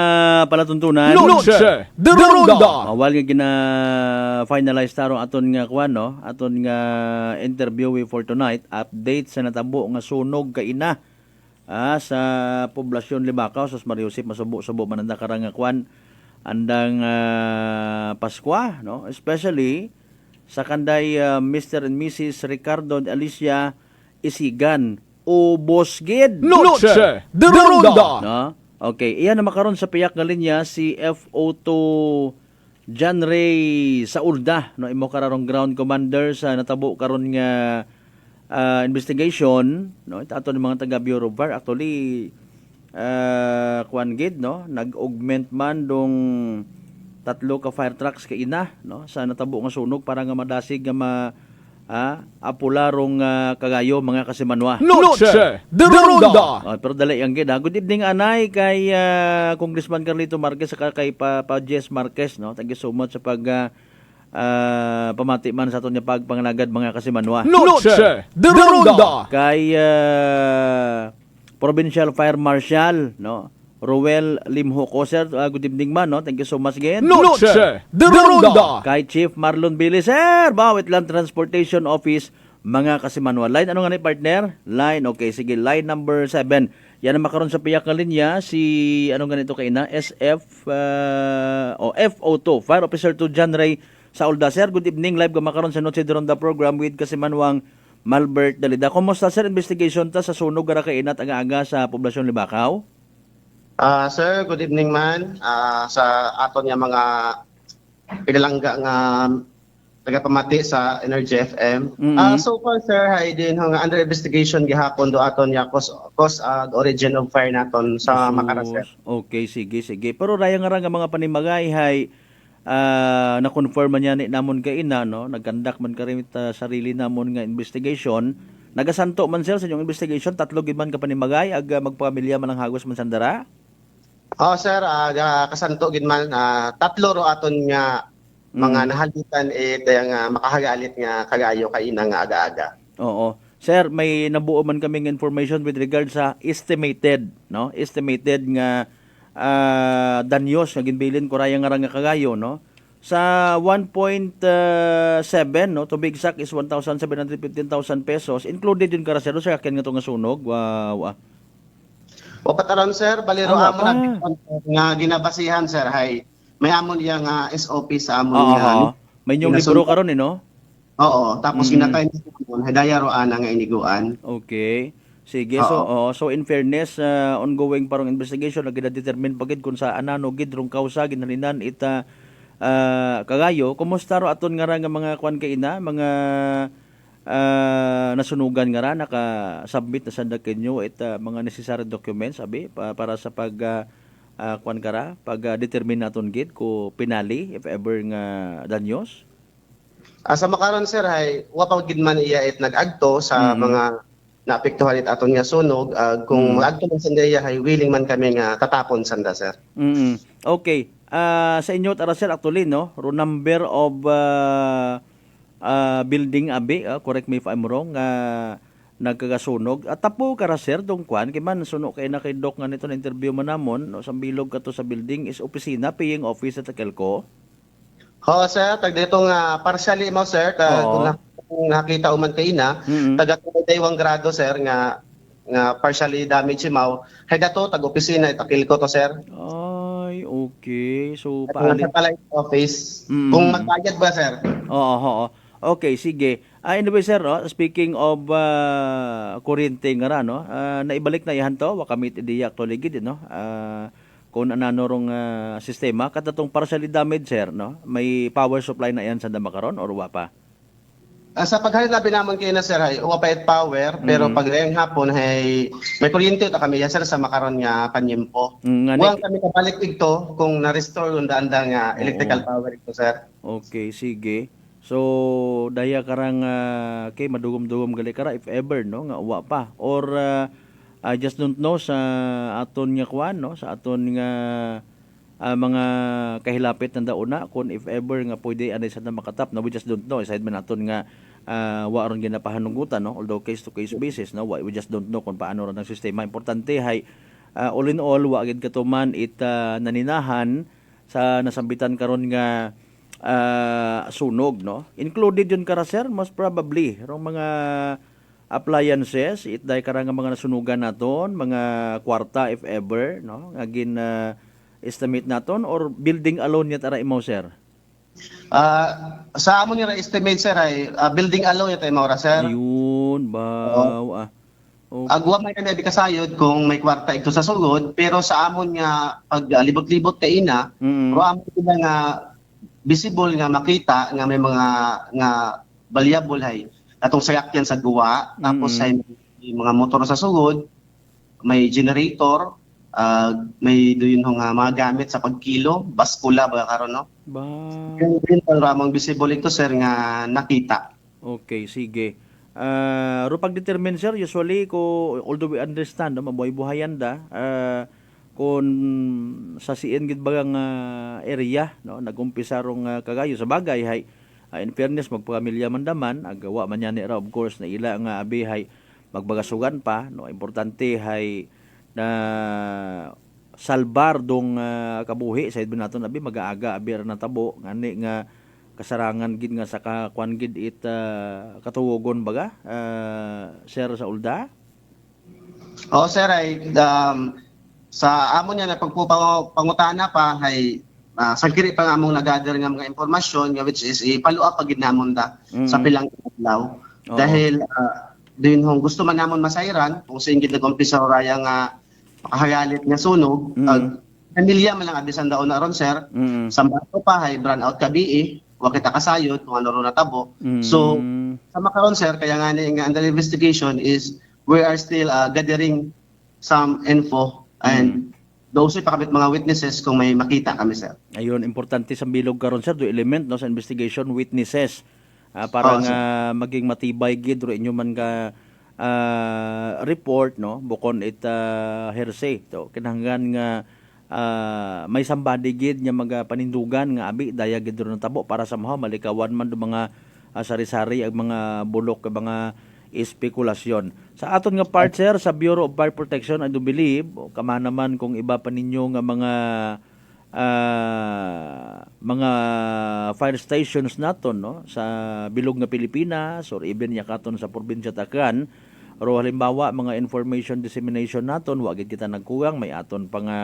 palatuntunan. Noche de Ronda. Awal nga gina-finalize taro aton nga kuan no, aton nga interview for tonight. Update sa natabo nga sunog kaina sa poblasyon Libakaw sa Mario Josep masubo-subo mananda karang nga kuan andang Paskwa no, especially sa kanday Mr. and Mrs. Ricardo and Alicia Isigan Ubosgid. Noche de Ronda. No? Okay, iyan na makaroon sa piyak nga linya si FO2 John Ray Saulda, no, imo kararong ground commander sa natabo karon nga investigation, no, ato ng mga taga Bureau of Fire actually kuan gid, no, nag-augment man dong 3 ka fire trucks kay ina, no, sa natabo nga sunog para nga madasig nga apularong kagayo mga kasimanwa. Noche de Ronda. Pero dali ang gid. Good evening anay kay Congressman Carlito Marquez saka kay pa Jess Marquez, no. Thank you so much sa pag pamati man sa aton nga pagpanganagad mga kasimanwa. Noche de Ronda. Kay Provincial Fire Marshal, no, Roel Limho Coser, good evening man, no. Thank you so much again. Noche de Ronda. Kay Chief Marlon Billy, sir, Bawit Land Transportation Office, mga kasimanwa. Line, ano nga ni partner? Line, okay, sige, line number 7. Yan ang makaroon sa piyak na linya, si, ano ganito kay na, FO2, Fire Officer 2, John Ray Saulda. Sir, good evening, live ka makaroon sa Noche de Ronda program with kasimanwang Malbert Dalida. Kumusta, sir, investigation ta sa sunog gara kay inat aga-aga sa poblasyon Libakaw? Sir, good evening man. Sa aton nga mga pinalangga nga tagapamati sa Energy FM. So far sir, hay din nga under investigation gihapon do aton nga cause origin of fire naton sa Makara sir. Okay, sige. Pero raya nga nga mga panimagay hay na-confirm man yan namon kay ina, no? Nagkandak man karimit sarili namon nga investigation. Nagasanto man sir sa inyong investigation, 3 gid man ka panimagay ag magpamilya man ang hagos man sandara? Sir, kasanto gid man 3 ro aton nga mga nahalitan nga makahagalit nga kagayo kay ina nga aga-aga. Oo. Sir, may nabuo man kaming information with regard sa estimated, no? Estimated nga danyos nga ginbilin ko raya nga kagayo, no? Sa 1.7, no, to be exact is 1,715,000 pesos. Included yun kara sir sa akin nga to nga sunog. Wow. Pataron sir, baliro amon nga ginabasihan sir hay may amon iya nga SOP sa amon nga. May nyong libro karon no? Oo, tapos ginatay mo hidaya ro ana nga iniguan. Okay. Sige, so in fairness, ongoing parang investigation na gina-determine pagid kung sa anano gid rong kausa ginalinan ita kagayo. Kumusta ro aton nga nga mga kwan kay ina, mga nasunugan nga ra naka-submit na sa dakenyo mga necessary documents abi para sa pag kwan kara pag determine naton gid ko pinali if ever nga danyos. Sa makaron sir hay wa pa gid man iya nag-agto sa mga naapektuhan it aton nga sunog kung mag-agto man sandaya hay willing man kami nga tatapon sanda sir. Okay. Sa inyo tara sir actually no, ro number of building abi, correct me if I'm wrong, nagkagasunog. At tapo kara sir dong kwan kay man sunog kay na kay doc nga nito na interview man namon, no, sa bilog kato sa building is opisina paying office at Kelco. Sir, tag dito nga partially mo sir kung nakita uman kay ina, taga 2 grado sir nga partially damage mo. Hay dato tag opisina at Kelco to sir. Ay, okay. So paalit office. Kung magbayad ba sir? Oo. Okay, sige. Anyway sir, speaking of kuryente nga ra, no, naibalik na ihan to, wakamit idiya actually gid, no, kung anano rong sistema, katatong partially damaged sir, no, may power supply na yan sa Damakaron or wa pa? Sa paghalit labi naman kayo na sir, hay wapayat power, pero pag ngayong hapon, hay may kuryente ito kami yan sir sa Makaron nga panyempo. Huwag kami kabalik ito kung na-restore yung daanda nga electrical power ito sir. Okay, sige. So, daya karang kay madugom-dugom gali kara if ever, no, nga uwa pa. Or I just don't know sa aton nga kwan, no, sa aton nga mga kahilapit na dauna kung if ever nga pwede anay sa makatap, no, we just don't know. Aside man aton nga wa aron ginapahanugutan, no, although case to case basis, no, we just don't know kung paano ra ang sistema. Importante hay all in all wa gid katuman naninahan sa nasambitan karon nga sunog, no. Included yun kara sir, most probably rong mga appliances itday kara nga mga nasunugan naton, mga kwarta if ever, no, nga estimate naton or building alone yata ra imaw sir? Sa amon ni estimate sir ay building alone yata imaw ra sir. Ayun ba. Agwa may kanay kasayod kung may kwarta ito sa sugod, pero sa amon nga pag libot-libot kay ina, ro amon nga visible nga makita nga may mga nga valuable hay atong sayakyan sa duwa, tapos ay may mga motor sa sugod, may generator, may doon mga gamit sa pagkilo, baskula ba karon no? Ba. Yung din ramang visible ito sir nga nakita. Okay, sige. Rupag determine sir, usually although we understand, no, mabuhay-buhayan da, kung sa CN gid bagang area, no, nagumpisa rong kagayo sa bagay hay in fairness magpamilya man daman agawa man yan ra of course na ila nga abi hay magbagasugan pa, no, importante hay na salbar dong kabuhi sa idben naton abi mag-aaga abi ra natabo ngani nga kasarangan gid nga sa kwan gid it katuwogon baga sir sa ulda. Sir ay sa amon niya na pangutana pa ay sagkiri pa nga among nagather nga mga impormasyon nga which is follow up pagid namon da sa pilang adlaw dahil din hong gusto man namon masayran kung sa ingid nag-umpisa raya nga makahagalit nga sunog pamilya man lang abisan daon na ron sir sa bato pa hay brand out kabii wa kita kasayod kung ano ron natabo so sa makaron sir kaya nga ni nga under investigation is we are still gathering some info and those pakabit mga witnesses kung may makita kami sir. Ayun, importante sa bilog karon sir do element no sa investigation witnesses para nga maging matibay gid ro inyo man ka report no bukon it hearsay to kinahanglan nga may somebody gid nga magapanindugan nga abi daya gid ro natabo para somehow malikawan man do mga sari-sari ang mga bulok ka mga espekulasyon. Sa aton nga part sir sa Bureau of Fire Protection I do believe kama naman kung iba pa ninyo nga mga fire stations naton no sa bilog nga Pilipinas or even yakaton sa probinsya Tacran ro halimbawa mga information dissemination naton wa gid kita nagkuwang may aton pa nga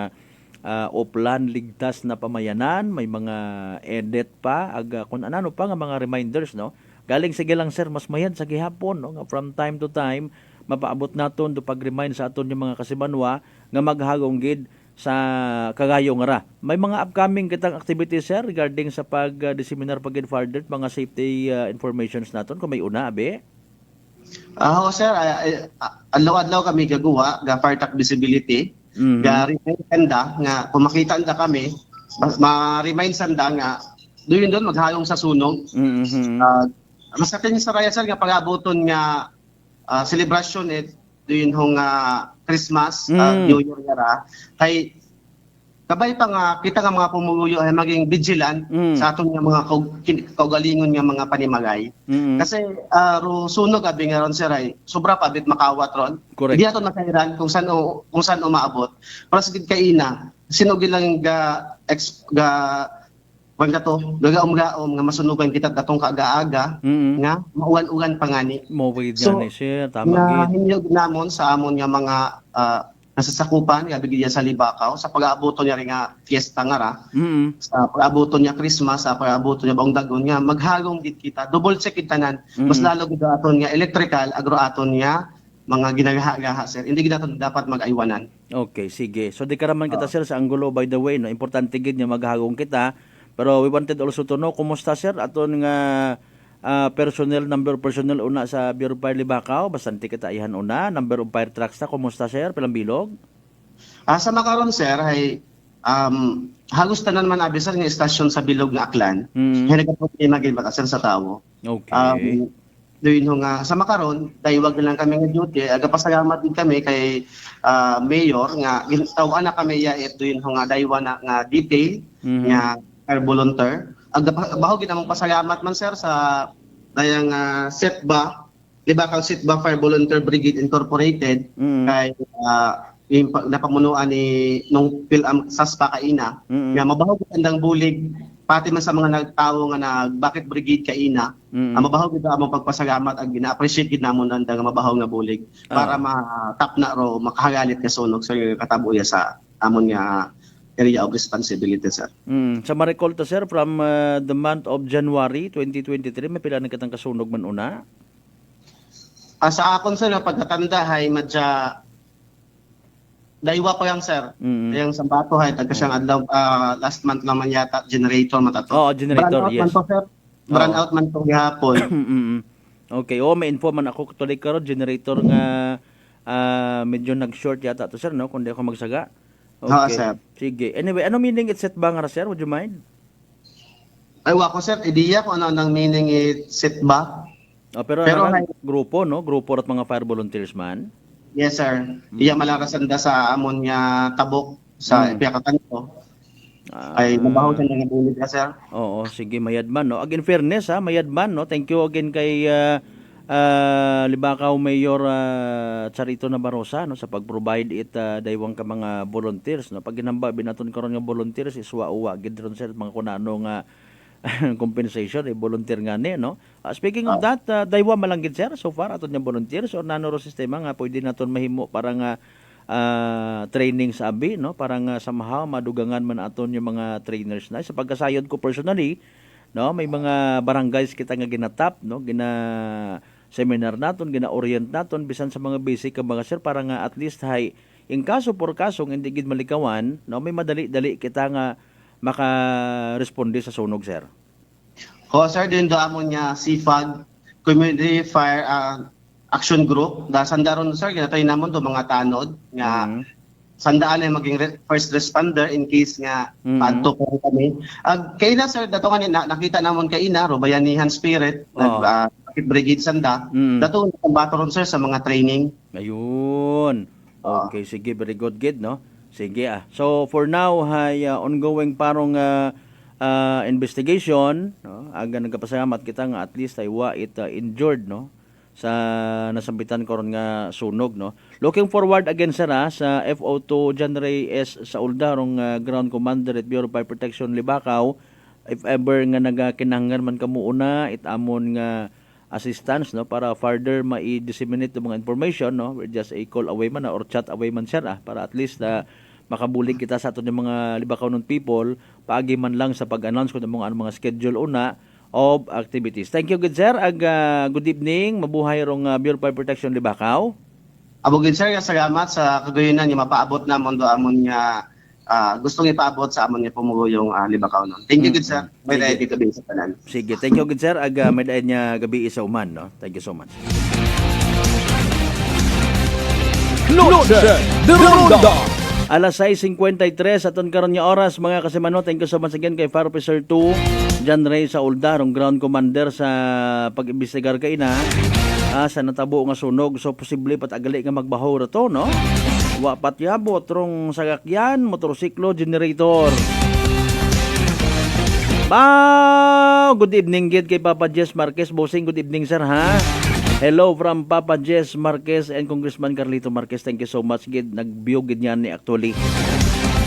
uplan ligtas na pamayanan may mga edit pa kung ano pa nga mga reminders no galing sige lang sir mas mayad sa gihapon no nga from time to time mapaabot naton do pag-remind sa aton yung mga kasibanwa nga maghagong gid sa kagayo nga ra. May mga upcoming kitang activities sir regarding sa pag-disseminar pagid further mga safety informations naton kung may una abi. Sir, adlaw-adlaw kami gagawa ga fire attack visibility. Ga remind nga kung makita nda kami ma-remind sanda nga doon maghayong sa sunog. Mas katin sa raya sir nga pag-abuton nga celebration doon hong Christmas, New Year nga kay kabay pa nga kita nga mga pumuguyo ay maging vigilant sa aton nga mga kaugalingon nga mga panimagay. Kasi ro sunog abi nga ron sir ay sobra pa bit makawat ron. Di aton makairan kung saan umaabot. Para sa gid kaina sinugid lang ga pagdato gagaom-gaom nga masunugan kita datong kaaga-aga nga mauwan-uwan pangani. Mo gid yan sir tama gid. Hinyog namon sa amon nga mga nasasakupan nga bigyan sa Libakaw sa pag-aabuton niya rin nga fiesta nga ra sa pag-aabuton niya Christmas sa pag-aabuton niya Baong Dagon nga maghagong gid kita double check kita tanan mas lalo gid aton nga electrical agro aton niya mga ginagaha sir hindi gid naton dapat mag-aywanan. Okay sige so di karaman kita sir sa anggulo by the way no importante gid nga maghagong kita pero we wanted also to know kumusta sir aton nga number of personnel una sa Bureau of Fire Libakaw bastante kita ihan una number of fire trucks ta kumusta sir pilang bilog sa makaron sir ay halos tanan man abi sir nga istasyon sa bilog nga Aklan hay nagaproblema gid ba sir sa tawo. Okay doon nga sa makaron daywag na lang kami nga duty agapasalamat din kami kay mayor nga gintaw na kami ya doon nga daywa na nga detail nga fire volunteer bahog gid among pasalamat man sir sa dayang Setba Libakaw Setba Fire Volunteer Brigade Incorporated kay napamunuan ni nung PhilAm Saspa kaina nga mabahog andang bulig pati man sa mga nagtawo nga bakit brigade kaina mabahog gid among pagpasalamat ag gina-appreciate gid namon andang mabahog nga bulig para ma-tap na ro makahagalit ka sunog sa katabuya sa amon nga area of responsibility sir. Sa ma-recall to sir from the month of January 2023 may pila na kitang kasunog man una? Sa akon sir pagkatanda hay madya daywa pa yang sir. Yang sa bato hay tagka siyang adlaw last month naman yata generator matato. Generator yes. Brand out man to gihapon. Okay, may info man ako tuloy karon generator nga medyo nag-short yata to sir, no? Kung di ako magsaga. Oo, sir. Sige. Anyway, ano meaning it set ba nga sir? Would you mind? Ay, wako sir, ideya kung ano ang meaning it set ba? Pero grupo, no? Grupo at mga fire volunteers man. Yes, sir. Iya malakasanda sa amon nga tabok sa ipiyakatan ko. Ay mabaho siya nga bulig ka, sir. Oo, sige, mayadman, no? Again, fairness, ha? Mayadman, no? Thank you again kay Libakaw Mayor Charito Nabarosa, no? Sa pag-provide daywang ka mga volunteers, no? Pag ginamba, binaton karon nga volunteers, iswa-uwa, gidron sir, mga kunano nga compensation, volunteer nga ni, no? Speaking of that, daywa malanggit sir, so far, aton nga volunteers, o nanoro sistema nga, pwede naton mahimo para nga training sa abi, no? Para nga somehow madugangan man aton yung mga trainers na. Sa pagkasayod ko personally, no? May mga barangays kita nga ginatap, no? Seminar naton, gina-orient naton, bisan sa mga basic ka mga sir, para nga at least in kaso por kaso, hindi gid malikawan, no? May madali-dali kita nga maka-responde sa sunog, sir. Sir, din do amon niya CFAG, Community Fire Action Group. Da sandaron sir, ginatay namon do mga tanod nga sandaan ay maging first responder in case nga paadto po kami. Kay na sir, dato nga nakita namon kay ina ro bayanihan spirit, brigade sanda. Dato kumbato ron sir sa mga training. Ayun. Okay, sige, very good, no? Sige So for now, ongoing parong investigation, no? Aga nagkapasalamat kita nga at least ay injured, no? Sa nasambitan karon nga sunog, no? Looking forward again sir sa FO2 John Ray S. Saulda rong Ground Commander at Bureau of Fire Protection Libakaw, if ever nga nagakinahanglan man kamo una itamon nga assistance, no, para further ma-disseminate yung mga information, no? We're just a call away man or chat away man sir para at least makabulig kita sa aton yung mga Libakaw ng people paagi man lang sa pag-announce ko ng mga schedule una of activities. Thank you, good sir. Good evening. Mabuhay rong Bureau of Fire Protection Libakaw. Abogin sir, salamat sa kagayonan nga mapaabot namon do amon nga gustong ipaabot sa amon nga pumuguyong Libakaw nun. Thank you, good sir. May dayon dito sa tanan. Sige, thank you, good sir. May dayon nga gabi sa uman, no? Thank you so much. Loaded the Ronda. Alas 6:53 aton karon nga oras mga kasimano. Thank you so much again kay Fire Officer 2 John Ray Saulda, rong Ground Commander sa pag-imbestigar kay ina sa natabo nga sunog. So posible patagali nga magbaho ra to, no? Wa patyabot rong sagakyan, motorsiklo, generator. Good evening gid kay Papa Jess Marquez. Bossing, good evening sir, ha? Hello from Papa Jess Marquez and Congressman Carlito Marquez. Thank you so much gid. Nagbiog gid niya ni actually.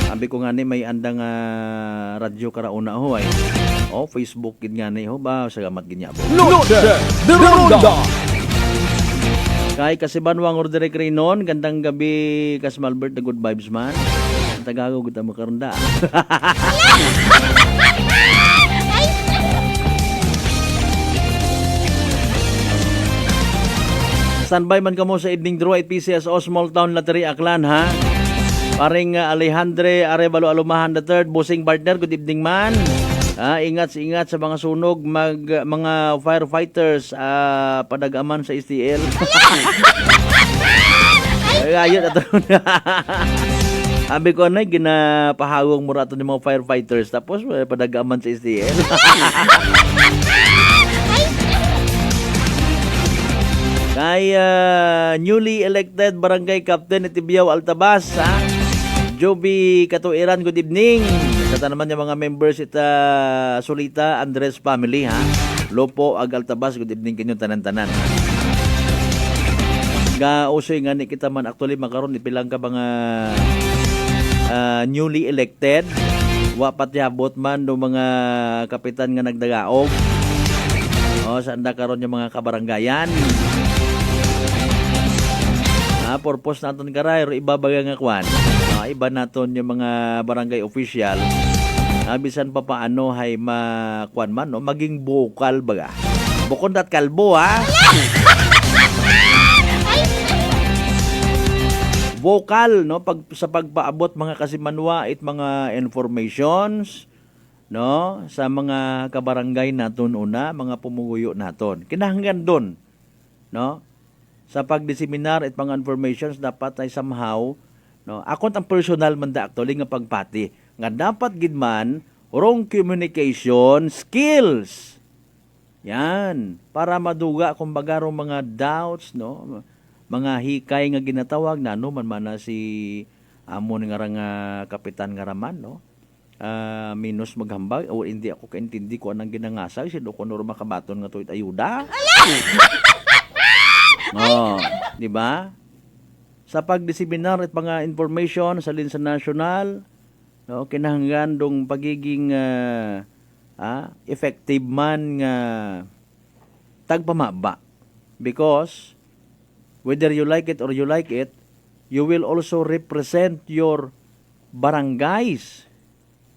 Sabi ko nga ni may andang radyo karauna ho ay. Facebook gid nga ni ho ba salamat gid niya. Loaded the Ronda. Kay Kasibanwang Order Krinon, gandang gabi Kas Malbert, the good vibes man. Ang Tagago kita makarunda. Standby man kamo sa evening draw at PCSO Small Town Lottery Aklan, ha? Paring Alejandre Arevalo Alumahan III, bossing partner, good evening man. Ingat sa mga sunog, mga firefighters, padagaman sa STL. Ayun ato. Sabi ko na ginapahawong mura ato ng mga firefighters tapos padagaman sa STL. Kay newly elected Barangay Captain Itibiao Altabas, ha? Joby Katuiran, good evening. Sa naman yung mga members Solita Andres family, ha? Lopo ag Altabas, good evening kinyo tanan-tanan. Usoy nga ni kita man actually makaroon ipilang ka mga newly elected. Wapat yabot man do mga kapitan nga nagdagaog. Saan na karon yung mga kabarangayan. Purpose naton karay ibabaga nga kwan. Iba naton yung mga barangay official. Bisan pa paano hay makwan man, no? Maging vocal baga. Bukod at kalbo, ha? Vocal, no? Sa pagpaabot mga kasimanwa at mga informations, no? Sa mga kabarangay naton una, mga pumuguyo naton. Kinahanglan doon no? Sa pagdiseminar at mga informations dapat ay somehow, no? Ako ang personal man da actually nga pagpati nga dapat gid man wrong communication skills. Yan, para maduga kumbaga rong mga doubts, no? Mga hikay nga ginatawag na no man na si amon nga nga kapitan nga raman, no? Minus maghambag o hindi ako kaintindi ko anang ginangasay si ko no makabaton nga to'y ayuda. No, di ba? Sa pagdiseminar at mga information sa Linsa National, no, kinahanglan dong pagiging effective man nga tagpamaba. Because whether you like it or you like it, you will also represent your barangays,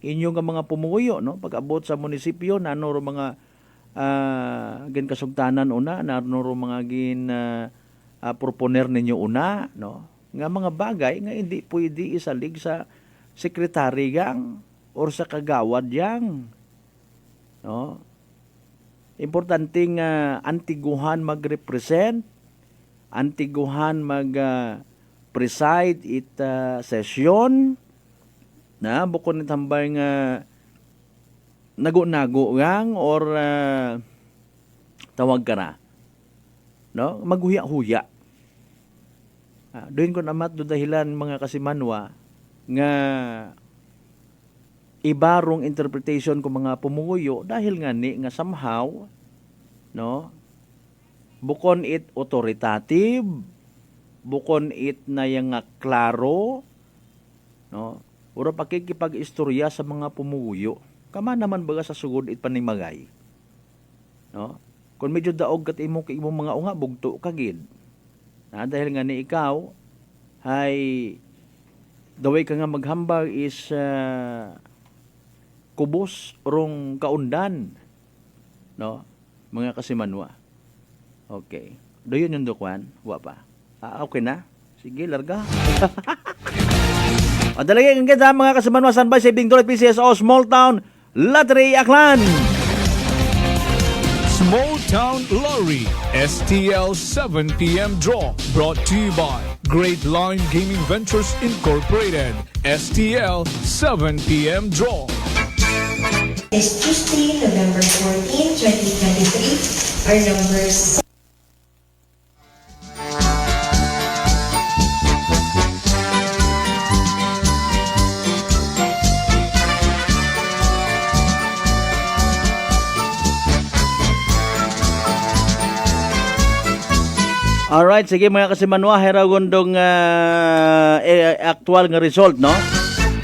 inyong mga pumuyo, no? Pag-abot sa munisipyo, nano ro mga gin kasugtanan una, nano ro mga gin proponer ninyo una, no? Nga mga bagay nga hindi pwede isalig sa sekretary yang or sa kagawad yang, no? Importanteng antiguhan mag-represent, antiguhan mag-preside it session, na bukod ng tambay nga nago-nago gang or tawag ka na, no? Maghuya-huya. Doon ko namat do dahilan mga kasimanwa nga ibarong interpretation ko mga pumuyo dahil nga ni nga somehow, no? Bukon it authoritative, bukon it na yang nga klaro, no? Ura pakikipag-istorya sa mga pumuyo. Kama naman baga sa sugod it panimagay. No? Kung medyo daog kat imo kay imong mga unga bugto kagid. Dahil nga ni ikaw ay the way ka nga maghambag is kubos rong kaundan. No? Mga kasimanwa. Okay. Doon yung dukwan? Wa pa. Okay na? Sige, larga. Adalagay ang kita mga kasamanwa San Bay Saving Dollar PCSO Small Town Lottery Aklan. Small Town Lottery STL 7 p.m. draw brought to you by Great Line Gaming Ventures Incorporated. STL 7 p.m. draw. This Tuesday, November 14, 2023, our numbers. Alright, sige mga kasimanwa, heragondong actual nga result, no?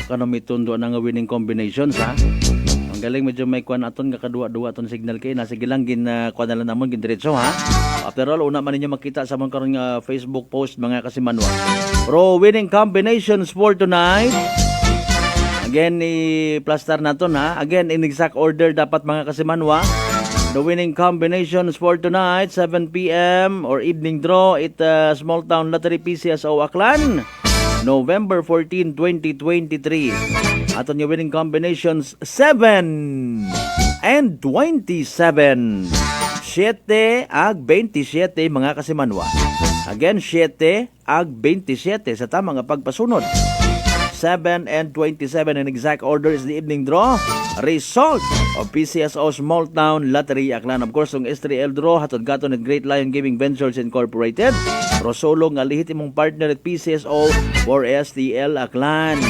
Kano mitundo na nga winning combinations, ha? Ang galing, medyo may kuan aton nga kadua-dua aton signal kay na sige lang gin kuan na lang namon gin diretso, ha? After all, una man ninyo makita sa mga karon nga Facebook post mga kasimanwa. Pro winning combinations for tonight. Again, i-plaster naton, ha? Again, in exact order dapat mga kasimanwa. The winning combinations for tonight, 7 p.m. or evening draw, Small Town Lottery PCSO Aklan, November 14, 2023. Aton yung winning combinations, 7 and 27. 7 ag 27 mga kasimanwa. Again, 7 ag 27 sa tamang pagpasunod. 7 and 27 in exact order is the evening draw. Result of PCSO Small Town Lottery Aklan. Of course, yung S3L draw, hatod gaton at Great Lion Gaming Ventures Incorporated. Rosolo nga lihit imong partner at PCSO for STL Aklan.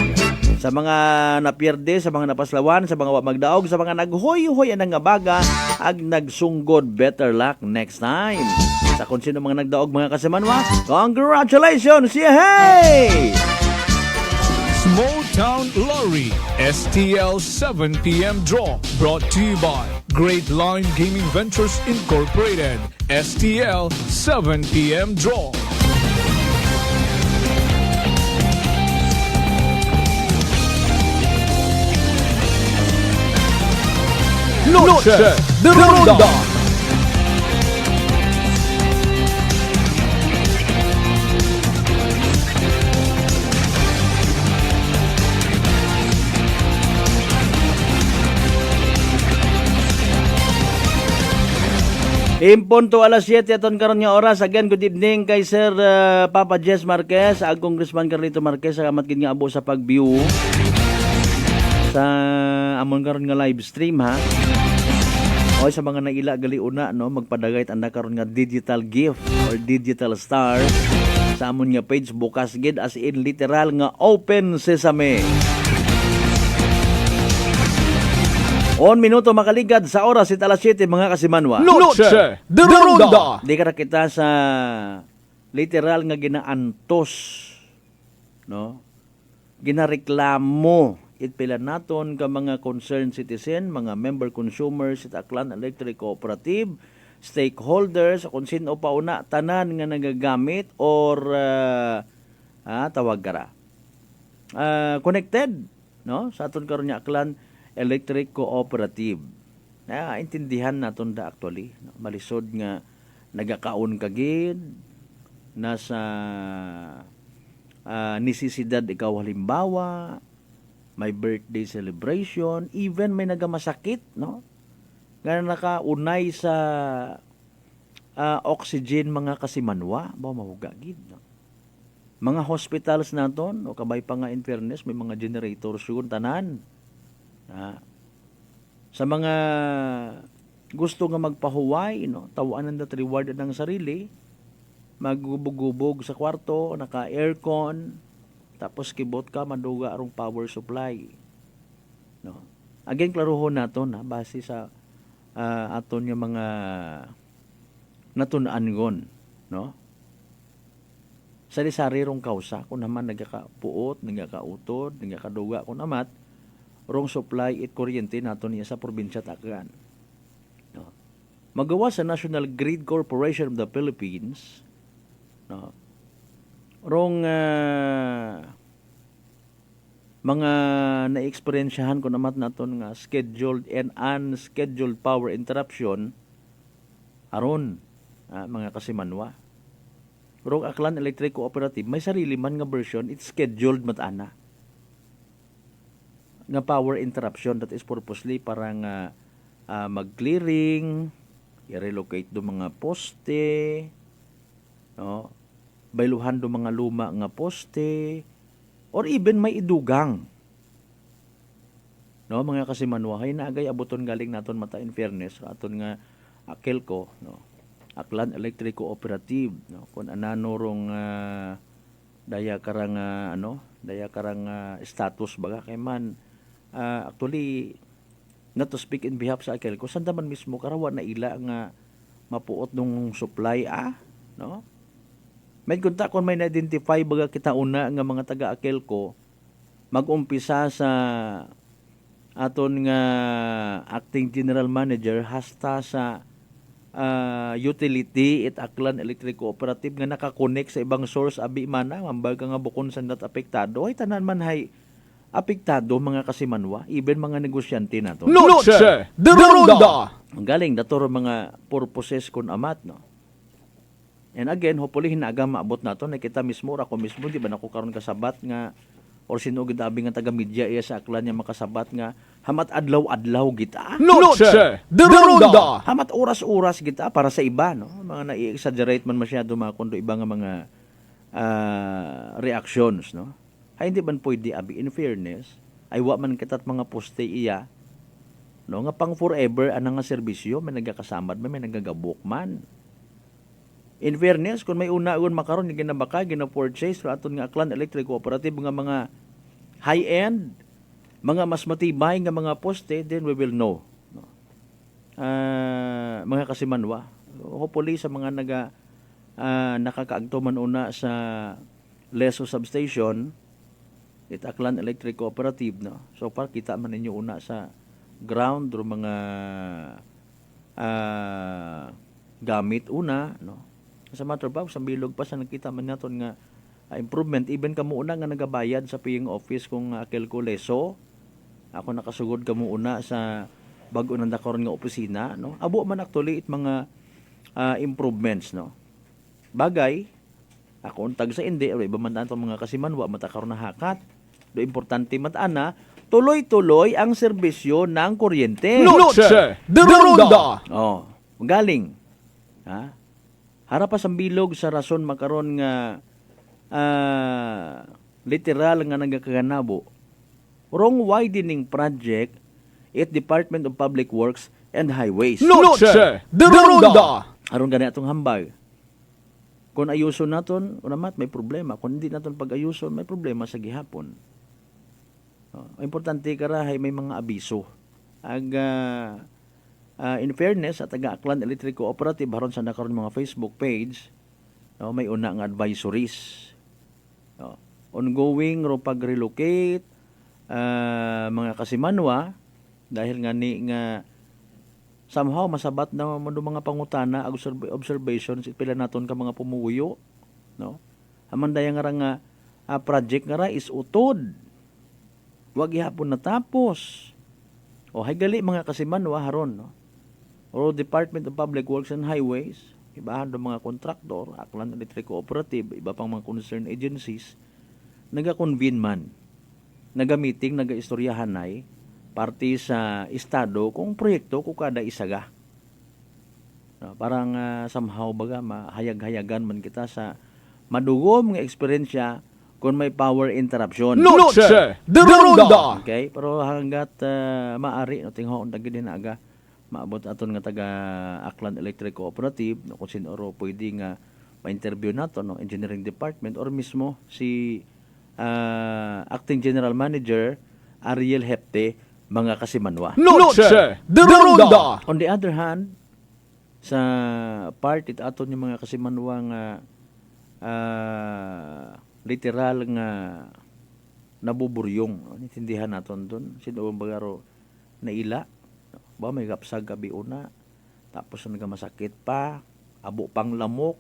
Sa mga napierde, sa mga napaslawan, sa mga magdaog, sa mga naghoy-hoy anang nga baga, ag nagsunggod, better luck next time. Sa kung sino mga nagdaog mga kasimanwa, congratulations! Yehey! Small Town Lottery STL 7 p.m. draw brought to you by Great Line Gaming Ventures Incorporated. STL 7 p.m. draw. Noche de Ronda. Impunto alas 7 aton karon nga oras. Again, good evening kay Sir Papa Jess Marquez, ag Congressman Carlito Marquez, salamat gid nga abo sa pag-view sa amon karon nga live stream ha. O sa mga naila gali una no, magpadagayt anda karon nga digital gift or digital star sa amon nga page bukas gid as in literal nga open sesame. 1 minuto makaligad sa oras it alas 7 mga kasimanwa. Noche de Ronda. Di ka kita sa literal nga ginaantos, no? Ginareklamo itpila naton ka mga concerned citizen, mga member consumers sa Aklan Electric Cooperative, stakeholders, kung sino pa una, tanan nga nagagamit or tawag kara. Connected, no? Sa aton karon nga Aklan Electric Cooperative. Intindihan naton da actually. No? Malisod nga nagakaon kagid nasa nisisidad ikaw halimbawa, may birthday celebration, even may nagamasakit, no? Nga nakaunay sa oxygen mga kasimanwa, ba mahuga gid, no? Mga hospitals naton o kabay pa nga in fairness may mga generators yun tanan. Sa mga gusto nga magpahuway, no, tawaan na reward ng sarili, maggubog-gubog sa kwarto, naka-aircon, tapos kibot ka, maduga arong power supply. No. Again, klaruhon nato na base sa aton yung mga natunaan gon, no? Sari-sari rong kausa, kung naman nagkakapuot, nagkakautod, nagkakaduga, kung namat, rong supply at kuryente nato niya sa probinsya Tacloban. No. Magawa sa National Grid Corporation of the Philippines, no, rong mga na-experiensyahan ko naman naton nga scheduled and unscheduled power interruption aron mga kasimanwa. Rong Aklan Electric Cooperative may sarili man nga version, it's scheduled matana nga power interruption that is purposely para nga mag-clearing, i-relocate do mga poste, no? Bayluhan do mga luma nga poste, or even may idugang. No, mga kasimanwa, hay naagay abuton galing naton mata in fairness aton nga Akelco, no? Aklan Electric Cooperative, no? Kung anano rong daya karang status baga kay man actually not to speak in behalf sa Akelco, sanda man mismo karawan na ila nga mapuot nung supply no? May kunta kung may na-identify baga kita una nga mga taga Akelco mag-umpisa sa aton nga acting general manager hasta sa utility at Aklan Electric Cooperative nga nakakonect sa ibang source abi man mambal ka nga bukon sa not apektado ay tanan man hay apektado mga kasimanwa, even mga negosyante nato. Noche de Ronda. Ang galing dator mga purposes kun amat, no. And again, hopefully hinaga maabot nato na kita mismo ra ko mismo di ba nako karon kasabat nga or sino gid abi nga taga media iya sa Aklan nya makasabat nga hamat adlaw-adlaw kita. Noche de Ronda. Hamat oras-oras kita para sa iba, no. Mga na-exaggerate man masyado mga kundo iba nga mga reactions, no. Ay hindi man pwede abi in fairness ay wa man kitat mga poste iya, no, nga pang forever anang nga serbisyo may nagakasamad may nagagabok man. In fairness kung may una-un makaron nga ginabaka gina-purchase sa aton nga Aklan Electric Cooperative nga mga high-end, mga mas matibay nga mga poste, then we will know, no. Mga kasimanwa, hopefully sa mga nakakaagto man una sa Leso substation it Aklan Electric Cooperative, no. So far kita man ninyo una sa ground o mga gamit una, no. Sa matter of fact, sa bilog pa sa nakita man naton nga improvement, even kamo una nga nagabayad sa paying office kung Akelco Leso. Ako nakasugod kamo una sa bag-o nang karon nga opisina, no. Abo man actually it mga improvements, no. Bagay ako untag sa indi iba man tanto mga kasimanwa mata karon na hakat. Do importante matana tuloy-tuloy ang serbisyo ng kuryente. Noche de Ronda. Galing Ha? Harapas ang bilog sa rason makaron nga literal nga nagakaganabo. Wrong widening project at Department of Public Works and Highways. Noche de Ronda. Aron gani atong hambag. Kung ayuson naton, unamat may problema. Kung hindi naton pag-ayuson, may problema sa gihapon. Importante karahay may mga abiso. In fairness, at taga-Aklan Electric Cooperative, haron sa nakaroon mga Facebook page, may una nga advisories. Ongoing ro pag-relocate, mga kasimanwa, dahil nga ni nga somehow masabat na mga pangutana, observations, pila naton ka mga pumuyo. No? Amandaya nga project nga is utod. Wag ihapon natapos. O haygali mga kasimanwa haron, no? O Department of Public Works and Highways, ibahan do mga kontraktor, Aklan Electric Cooperative, iba pang mga concerned agencies, naga-convene man, naga-meeting, naga-istoryahan ay parte sa estado kung proyekto ko kada isaga. No, parang somehow baga mahayag-hayagan man kita sa madugom nga eksperyensya kung may power interruption. Noche de Ronda. Okay, pero hanggat maari no tinghaon dagid din aga maabot aton nga taga Aklan Electric Cooperative no, kung sino ro pwede nga ma-interview nato no engineering department or mismo si acting general manager Ariel Hepte mga kasimanwa. Noche de Ronda. On the other hand, sa part it aton yung mga kasimanwa nga literal nga nabuburyong. Intindihan naton doon. Sino bang bagaro na ila? Ba may kapsag gabi una. Tapos nagamasakit pa. Abo pang lamok.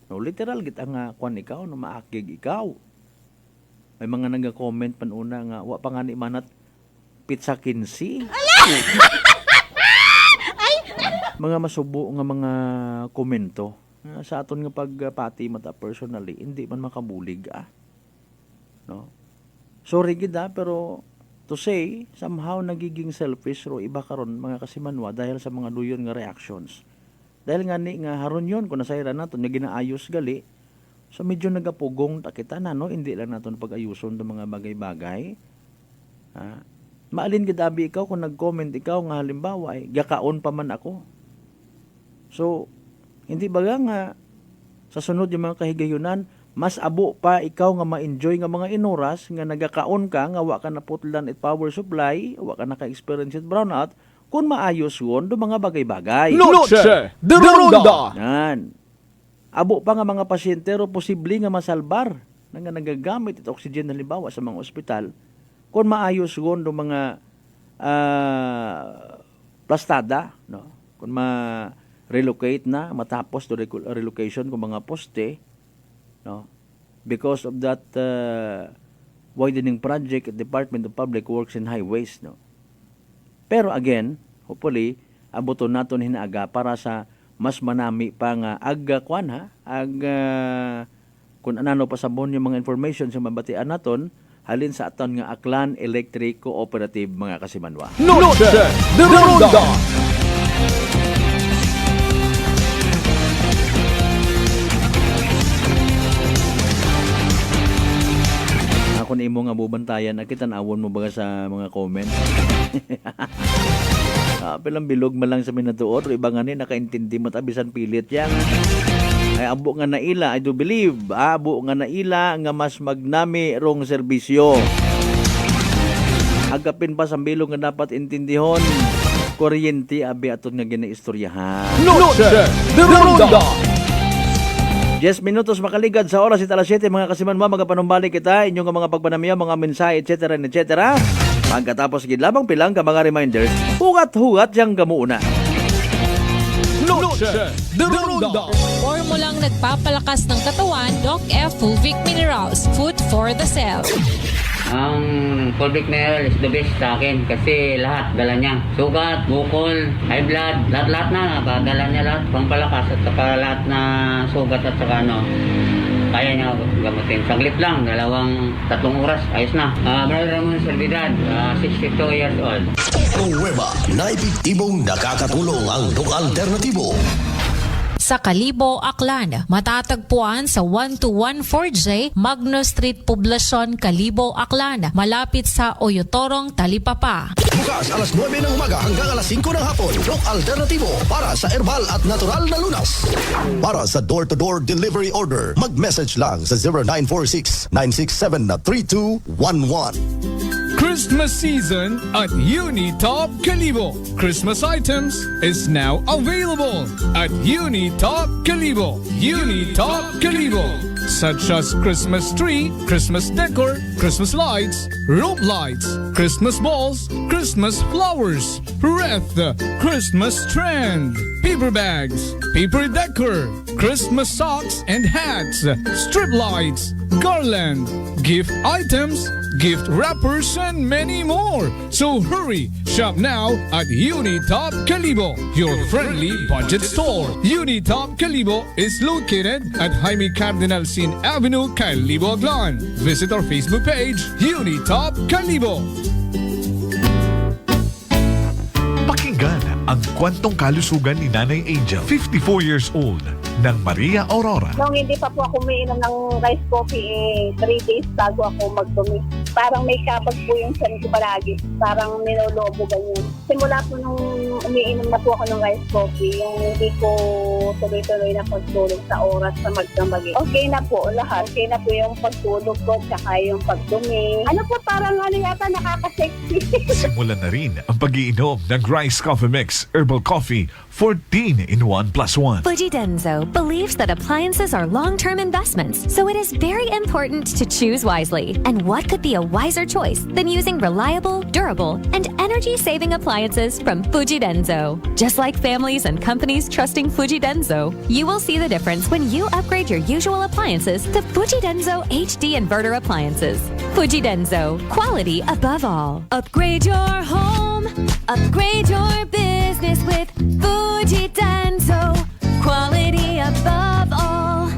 No, literal kita nga kwan ikaw, no, maakig ikaw. May mga nag-comment pan una nga, wa pa nga ni manat pizza 15. Mga masubo nga mga komento. Sa aton nga pagpati mata personally, hindi man makabulig no? Sorry gid pero to say, somehow nagiging selfish ro iba karon mga kasimanwa dahil sa mga duyon nga reactions. Dahil nga ni nga haron yon kung nasayra naton nga ginaayos gali. So medyo nagapugong takita na no, hindi lang naton pag-ayuson do mga bagay-bagay. Maalin gid abi ikaw kung nag-comment ikaw nga halimbawa ay gakaon pa man ako. So hindi ba nga sa sunod yung mga kahigayunan, mas abo pa ikaw nga ma-enjoy nga mga inoras nga nagakaon ka nga wa ka na putlan at power supply, wa ka naka-experience at brownout, kung maayos yun do mga bagay-bagay. Noche de Ronda. Yan. Abo pa nga mga pasyente ro posible nga masalbar nga nagagamit it oxygen halimbawa sa mga ospital, kung maayos yun do mga plastada, no? Kung relocate na matapos to relocation kung mga poste, no, because of that widening project at Department of Public Works and Highways, no. Pero again, hopefully abuton naton hinaaga para sa mas manami pa nga kung anano pa sabon yung mga information sa mabatian naton halin sa aton nga Aklan Electric Cooperative mga kasimanwa. Noche de Ronda. Ako na imo nga bubantayan, nakitanawon mo ba sa mga comment? Pilang bilog malang sa minatuot, o iba nga ni, nakaintindi matabisan pilit yan. Ay abo nga naila, I do believe, abo nga naila nga mas magnami rong serbisyo. Agapin pa sa bilog nga dapat intindihon, kuryente abi aton nga ginaistoryahan. Noche de Ronda. 10 minutos makaligad sa oras alas 7 mga kasimanwa, magapanumbalik kita inyong mga pagpanamiya, mga mensahe, etc. etc. Pagkatapos gid labang pilang ka mga reminders, hugat-hugat yang gamuuna. Noche de Ronda. Formulang nagpapalakas ng katawan, Doc F. Fulvic Minerals, food for the cell. Ang Fulvic Mineral is the best sa akin kasi lahat dala niya. Sugat, bukol, high blood, lahat na nakadala niya lahat. Pampalakas at saka lahat na sugat at saka kaya niya gamutin. Saglit lang, 3 oras, ayos na. Brother Ramon Servidad, 62 years old. Nueva na epektibong nakakatulong ang Doc Alternativo. sa Kalibo, Aklan. Matatagpuan sa 1214J Magno Street, Poblacion, Kalibo, Aklan. Malapit sa Oyotorong, Talipapa. Bukas alas 9 ng umaga hanggang alas 5 ng hapon. Rock Alternativo para sa herbal at natural na lunas. Para sa door-to-door delivery order, mag-message lang sa 0946-967-3211. Christmas season at Unitop Kalibo. Christmas items is now available at Unitop Kalibo. Unitop Kalibo. Such as Christmas tree, Christmas decor, Christmas lights, rope lights, Christmas balls, Christmas flowers, wreath, Christmas trend, paper bags, paper decor, Christmas socks and hats, strip lights, garland, gift items, gift wrappers, and many more. So hurry, shop now at Unitop Kalibo, your friendly budget store. Unitop Kalibo is located at Jaime Cardinal Sin Avenue, Kalibo, Aklan. Visit our Facebook page, Unitop Kalibo. Pakinggan ang kwentong kalusugan ni Nanay Angel, 54 years old, ng Maria Aurora. Nung hindi pa po ako umiinom ng rice coffee, 3 days bago ako magdumi. Parang may kapag po yung tiyan ko palagi. Parang nilolobo ganyan. Simula po nung umiinom na po ako ng rice coffee, yung hindi ko tuloy-tuloy na pagtulog sa oras na magdamagi. Okay na po lahat. Okay na po yung pagtulog ko, tsaka yung pagdumi. Ano po, parang yata nakaka-sexy. Simulan na rin ang pag-iinom ng Rice Coffee Mix Herbal Coffee 14 in 1 plus 1. Fujidenzo believes that appliances are long-term investments, so it is very important to choose wisely. And what could be a wiser choice than using reliable, durable, and energy-saving appliances from Fujidenzo? Just like families and companies trusting Fujidenzo, you will see the difference when you upgrade your usual appliances to Fujidenzo HD inverter appliances. Fujidenzo, quality above all. Upgrade your home, upgrade your business with Fujidenzo, quality above all.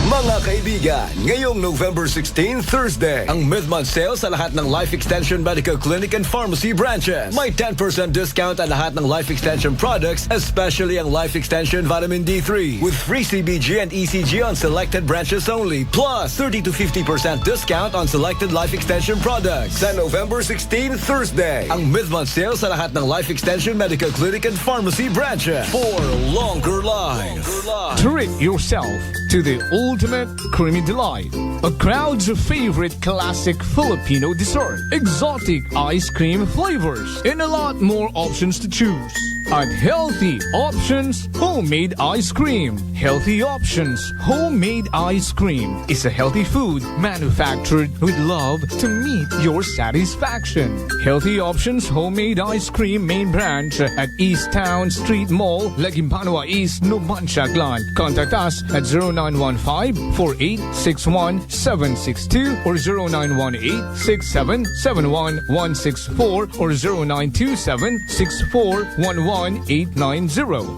Mga kaibigan, ngayong November 16, Thursday, ang mid-month sale sa lahat ng Life Extension Medical Clinic and Pharmacy branches. May 10% discount ang lahat ng Life Extension products, especially ang Life Extension Vitamin D3, with free CBG and ECG on selected branches only, plus 30 to 50% discount on selected Life Extension products. Sa November 16, Thursday, ang mid-month sale sa lahat ng Life Extension Medical Clinic and Pharmacy branches for longer life. Treat yourself to the ultimate creamy delight. A crowd's favorite classic Filipino dessert. Exotic ice cream flavors and a lot more options to choose. At Healthy Options Homemade Ice Cream. Healthy Options Homemade Ice Cream is a healthy food manufactured with love to meet your satisfaction. Healthy Options Homemade Ice Cream main branch at East Town Street Mall, Lagimpanua East, Numancia, Aklan. Contact us at 0915-4861-762 or 0918-6771-164 or 0927-6411-890.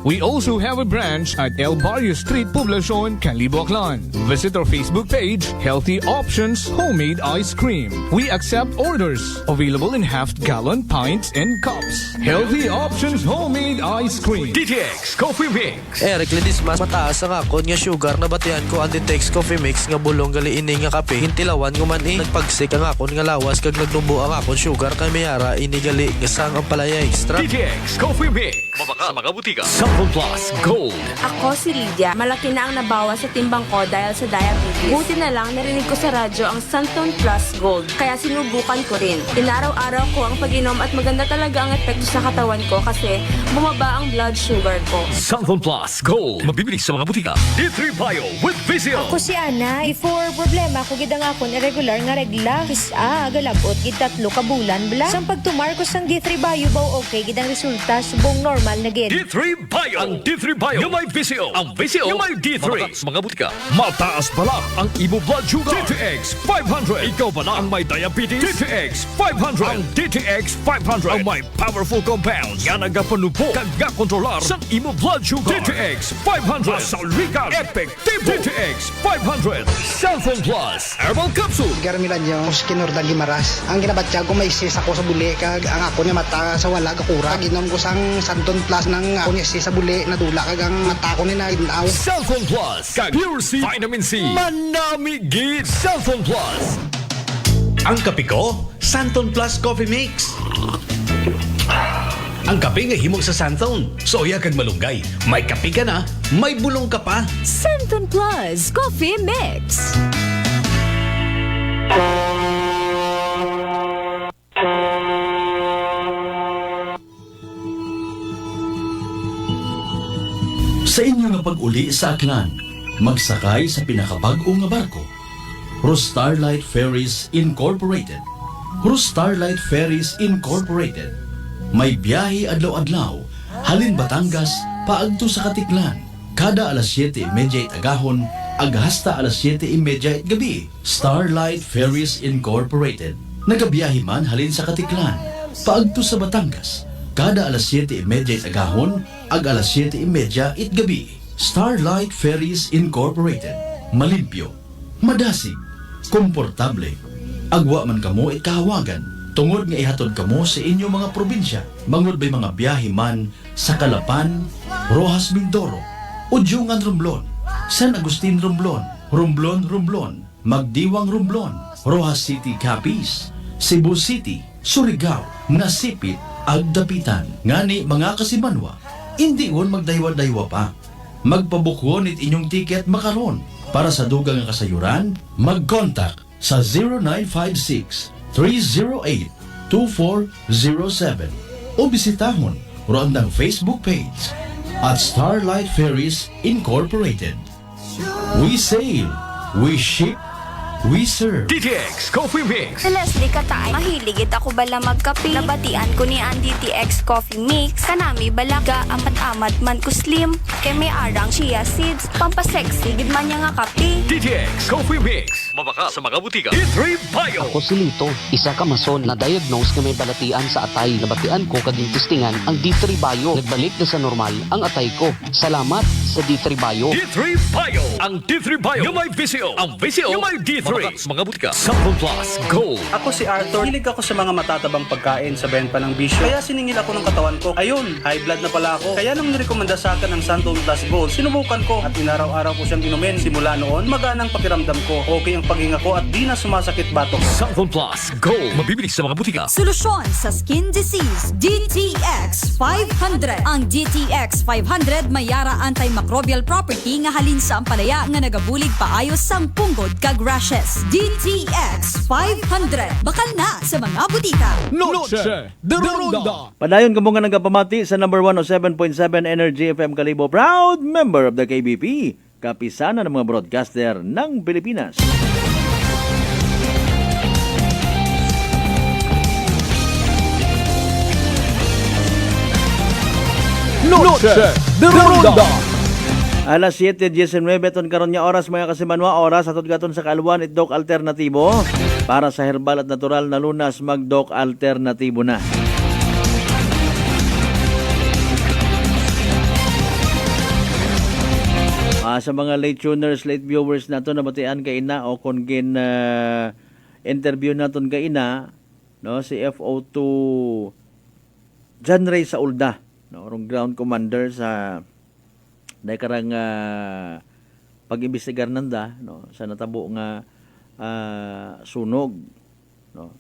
We also have a branch at El Barrio Street, Poblacion, Kalibo, Aklan. Visit our Facebook page, Healthy Options Homemade Ice Cream. We accept orders. Available in half-gallon pints and cups. Healthy Options Homemade Ice Cream. DTX Coffee Mix. Eric Ledis mas mataas ang akon nga sugar na batian ko ang DTX Coffee Mix nga bulong gali ini nga kape. Hintilawan nguman nagpagsik ang akon nga lawas kag nagnubo ang akon sugar kay mayara ini gali nga sang ang palaya extra. DTX Coffee Mix. Mabaka mga butika. Sample Plus Gold. Ako si Lydia. Malaki na ang nabawa sa timbang ko dahil sa diabetes. Buti na lang narinig ko sa radyo ang Santon Plus Gold. Kaya sinubukan ko rin. Inaraw-araw ko ang pag-inom at maganda talaga ang epekto sa katawan ko kasi bumaba ang blood sugar ko. Santon Plus Gold. Mabibili sa mga butika. D3 Bio with Vizio. Ako si Ana. Before problema ko gidang akon irregular nga regla. Kisa galabot gid 3 ka bulan bla. Sang pagtumar ko sang D3 Bio baw okay gidang resulta subong normal na gid. D3 Bio. Ang D3 Bio yung may Vizio. Ang Vizio yung may D3. Mataas mga butika. Mataas pala ang imo blood sugar. DTX 500. Ikaw ba na ang may diabetes? DTX 500. Ang DTX 500 ang may powerful compounds nga nagapanubo kag kontrolar sa imo blood sugar. DTX 500. Masaulikan. Epektibo. DTX 500. Cellphone Plus. Herbal Capsule. Garmilan yung Skinurdan Gimaras. Ang ginabatya ko may sis ako sa buli kag ang ako niya mata sa wala kakura. Ginom ko sang Santon Plus ng ako niya sis sa buli na dula kag ang mata ko ni na ginaw. Cellphone Plus. Kag Pure C. Vitamin C. Manami gid. Cellphone Plus. Ang kape ko, Santon Plus Coffee Mix. Ang kape nga himog sa Santon. Soya kag malunggay. May kape ka na, may bulong ka pa. Santon Plus Coffee Mix. Sa inyo nga pag-uli sa Aklan, magsakay sa pinakabag-o nga barko. Starlight Ferries Incorporated. Starlight Ferries Incorporated. May biyahe adlaw-adlaw, halin Batangas, paagto sa Katiklan. Kada alas 7:30 agahon, hasta alas 7:30 gabi. Starlight Ferries Incorporated. Nagabiyahe man halin sa Katiklan, paagto sa Batangas. Kada alas 7:30 agahon, alas 7:30 gabi. Starlight Ferries Incorporated. Malimpyo, madasig, komportable. Agwa man kamo ikahawagan, tungod nga ihatod kamo sa inyo mga probinsya. Mangod ba'y mga biyahe man sa Calapan, Rojas Mindoro, Udyungan Romblon, San Agustin Romblon, Romblon, Magdiwang Romblon, Rojas City Capiz, Cebu City, Surigao, Nasipit, Agdapitan. Ngani mga kasimanwa, hindi on magdaywa-daywa pa. Magpabukwon it inyong tiket makaron. Para sa dugang nga kasayuran, mag-contact sa 0956-308-2407 o bisitahon roandang Facebook page at Starlight Ferries Incorporated. We sail, we ship, we serve. DTX Coffee Mix. Si Leslie Katay, mahiligit ako bala magkape. Nabatian ko ni ang DTX Coffee Mix. Kanami balaga, amat-amat man ko slim. Kay may arang chia seeds, pampasexy, gid man niya nga kape. DTX Coffee Mix. Mabaka sa mga butika. D3 Bio. Ako si Lito, isa ka mason na diagnose nga may balatian sa atay. Nabatian ko kaging testingan ang D3 Bio. Nagbalik na sa normal ang atay ko. Salamat sa D3 Bio. D3 Bio. Ang D3 Bio yung may VCO. Ang VCO yung may D3. Mabaka sa mga butika. Cellphone Plus Gold. Ako si Arthur. Hilig ako sa mga matatabang pagkain sa benta ng bisyo. Kaya siningil ako ng katawan ko. Ayun, high blood na pala ako. Kaya nung nirekomenda sa akin ang Santon Plus Gold, sinubukan ko at inaraw-araw ko siyang inumin. Simula noon, maganang pakiramdam ko. Okay ang paghinga ko at di na sumasakit batok. Santon Plus Gold. Mabibili sa mga butika. Solusyon sa skin disease, DTX 500. Ang DTX 500 may yara antimicrobial property nga halin sa ampalaya nga nagabulig paayos sang punggod kag rashes. DTX 500. Bakal na sa mga butika. Noche de Ronda. Padayon ka mo nga nagapamati sa number 107.7 Energy FM Kalibo. Proud member of the KBP. Kapisanan ng mga broadcaster ng Pilipinas. Noche de Ronda. Alas 7:19 ton karon nga oras mga kasimanwa, oras atod gaton sa kalwan itdok alternatibo para sa herbal at natural na lunas magdok alternatibo na. Sa mga late tuners, late viewers nato na batian kay ina o kung gin interview naton kay ina no si FO2 John Ray Saulda no rong ground commander sa dahil karang pag-imbestigar nanda no sa natabo nga sunog no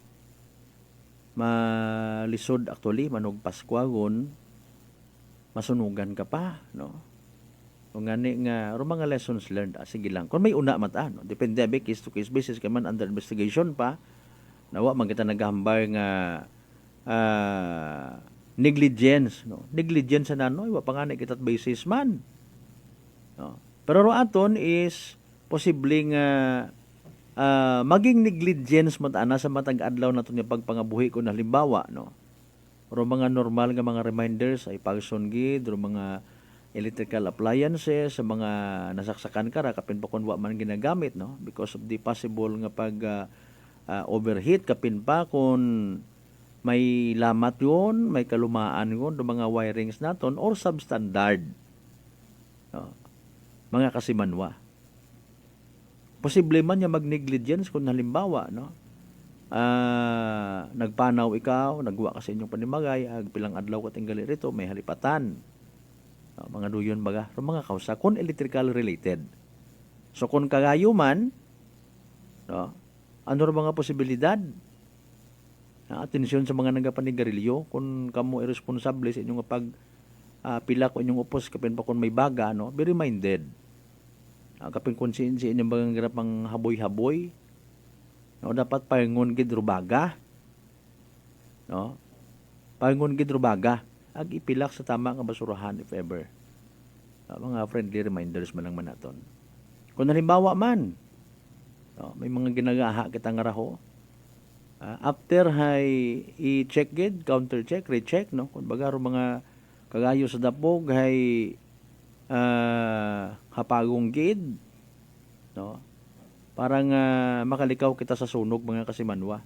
malisod actually manog Paskwagon masunugan ka pa no kung ngani nga ro mga lessons learned sige lang kung may una mata no depende ba case to case basis ka man under investigation pa nawa man kita naghambar nga negligence no negligence na no wa pangani kitat basis man. No. Pero ro aton is posibleng maging negligence mo ana sa matag adlaw naton nga pagpangabuhi ko na halimbawa no. Ro mga normal nga mga reminders ay pagson gid ro mga electrical appliances, sa mga nasaksakan ka ra kapin pa kun wa man ginagamit, no, because of the possible nga pag overheat kapin pa kun may lamat yun, may kalumaan yun do mga wirings naton or substandard, no, mga kasimanwa. Posible man niya mag-negligence kung halimbawa, no, nagpanaw ikaw, nagwa ka sa inyong panimagay, pilang adlaw ka tinggali rito, may halipatan, no, mga duyon baga, mga kausa kung electrical related. So kung kagayo man, no, ano ra mga posibilidad? Atensyon sa mga nagapanigarilyo, kung kamo irresponsable sa inyong pag pila ko inyong upos kapin pa kung may baga, no, be reminded. Kapin konsensya inyong bagang garapang haboy-haboy, no, dapat paingon gid rubaga, no, paingon gid rubaga ag ipilak sa tama nga basurahan if ever. Mga friendly reminders man lang man naton. Kung halimbawa man, no, may mga ginagaha kita nga raho, after hay i-check gid, counter check, recheck, no, kung baga ro mga kagayo sa dapog hay hapagong gid, no, parang makalikaw kita sa sunog mga kasimanwa.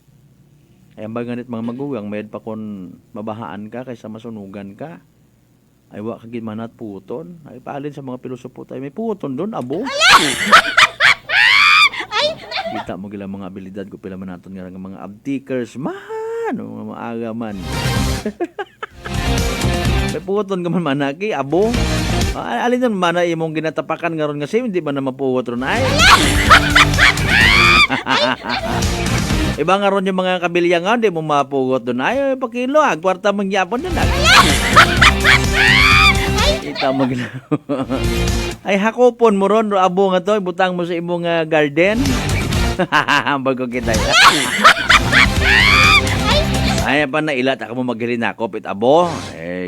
Ay ang baganit mga maguwang med pa kon mabahaan ka kaysa masunugan ka, ay wa kagid manat puton. Ay paalin sa mga pilosopo tayo, may puton doon, abo. Kita mo gila mga abilidad ko pila man naton nga mga abtikers man, mga maaga man. May puton ka man manaki, abo. Alin nun man na imong ginatapakan nga ron nga sim, hindi ba na mapugot ron ay? Iba nga ron yung mga kabilya nga, hindi mo mapugot doon ay, pakilo kwarta mong yapon doon kita mo gina. Ay hakopon mo ron, abo nga to, ibutang mo sa imong garden. Bago kita yan. Ay pa na ilat ako mo maghilinakop it abo,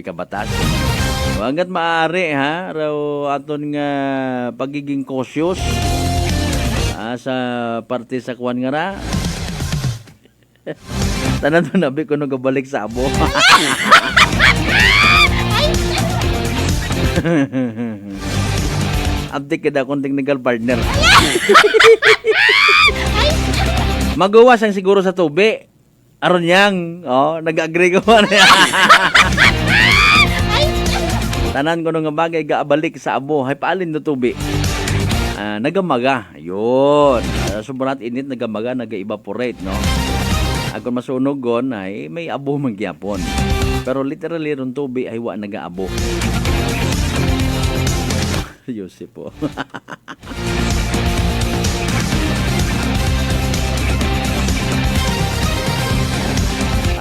kabatas. Hanggat maaari ha, raw aton nga pagiging cautious sa parte sa kuwan nga ra. Tanan mo nabi ko nung gabalik sa abo. Abdik kada akong technical partner. Magawas ang siguro sa tubi. Aron yang, nag-agree ko man. Tanan ko nung bagay gaabalik sa abo, hay paalin no tubi. Nagamaga, yun. Sobrang init, nagamaga, nag-evaporate, no? Kung masunog gon, ay may abo mangyapon. Pero literally ron tubi ay wa nag-aabo. Yosip po.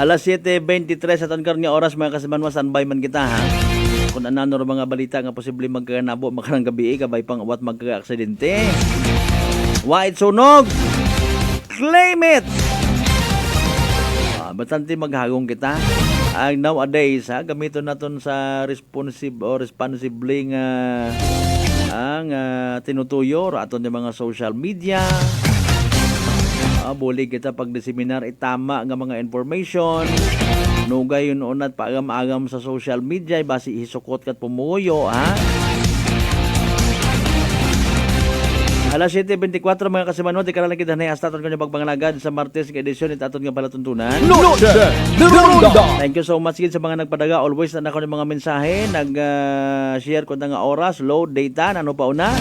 Alas 7:23 sa tankar nga oras mga kasimanwa, standby man kita ha. Kung anano ro mga balita nga posible magkanabo makarang gabi kabay pang awat magka-aksidente. White sunog. Claim it. Bastante maghagong kita. Nowadays ha, gamiton naton sa responsible nga ang tinutuyo aton yung mga social media. Buli kita pag-diseminar itama nga mga information. Nugay yun unat paagam-agam sa social media, basi hisukot kat pumuyo, ha? Alas 7:24 mga kasimanwa, di karalang kita na hasta aton kanya pagpangalagad sa Martes nga edisyon it aton nga palatuntunan. Thank you so much sa mga nagpadaga. Always na ako ng mga mensahe, nag-share ko na nga oras, load, data, ano pa una.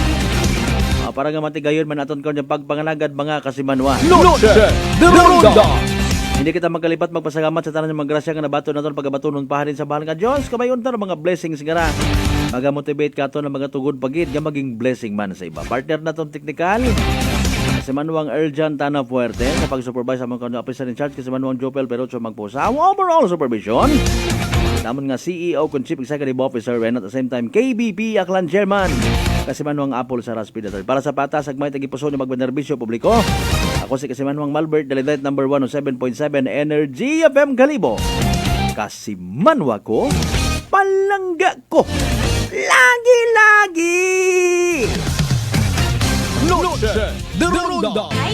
Para nga matigayon man aton kanya pagpangalagad mga kasimanwa. Hindi kita magkalipat magpasalamat sa tanan ng mga grasya nga nabato naton pagabatunon pahalin sa bahal nga Dios. Kamay unta mga blessings nga ra. Maga-motivate ka to na mga tugod pagid nga maging blessing man sa iba. Partner naton teknikal. Si Manuang Erjan Tana Fuerte sa pag-supervise sa mga officer in charge, kasi Manuang Jopel Perocho Magposa. Overall supervision. Naman nga CEO kung Chief Executive Officer and at the same time KBP Aklan Chairman. Kasi Manuang Apple sa Raspidator. Para sa patas, agmay tagipuso ni magbenerbisyo publiko. Ako si kasi Manuang Malbert, Delight number 107.7 Energy FM Kalibo. Kasi Manwa ko, palangga ko. Lagi-lagi! Noche de Ronda.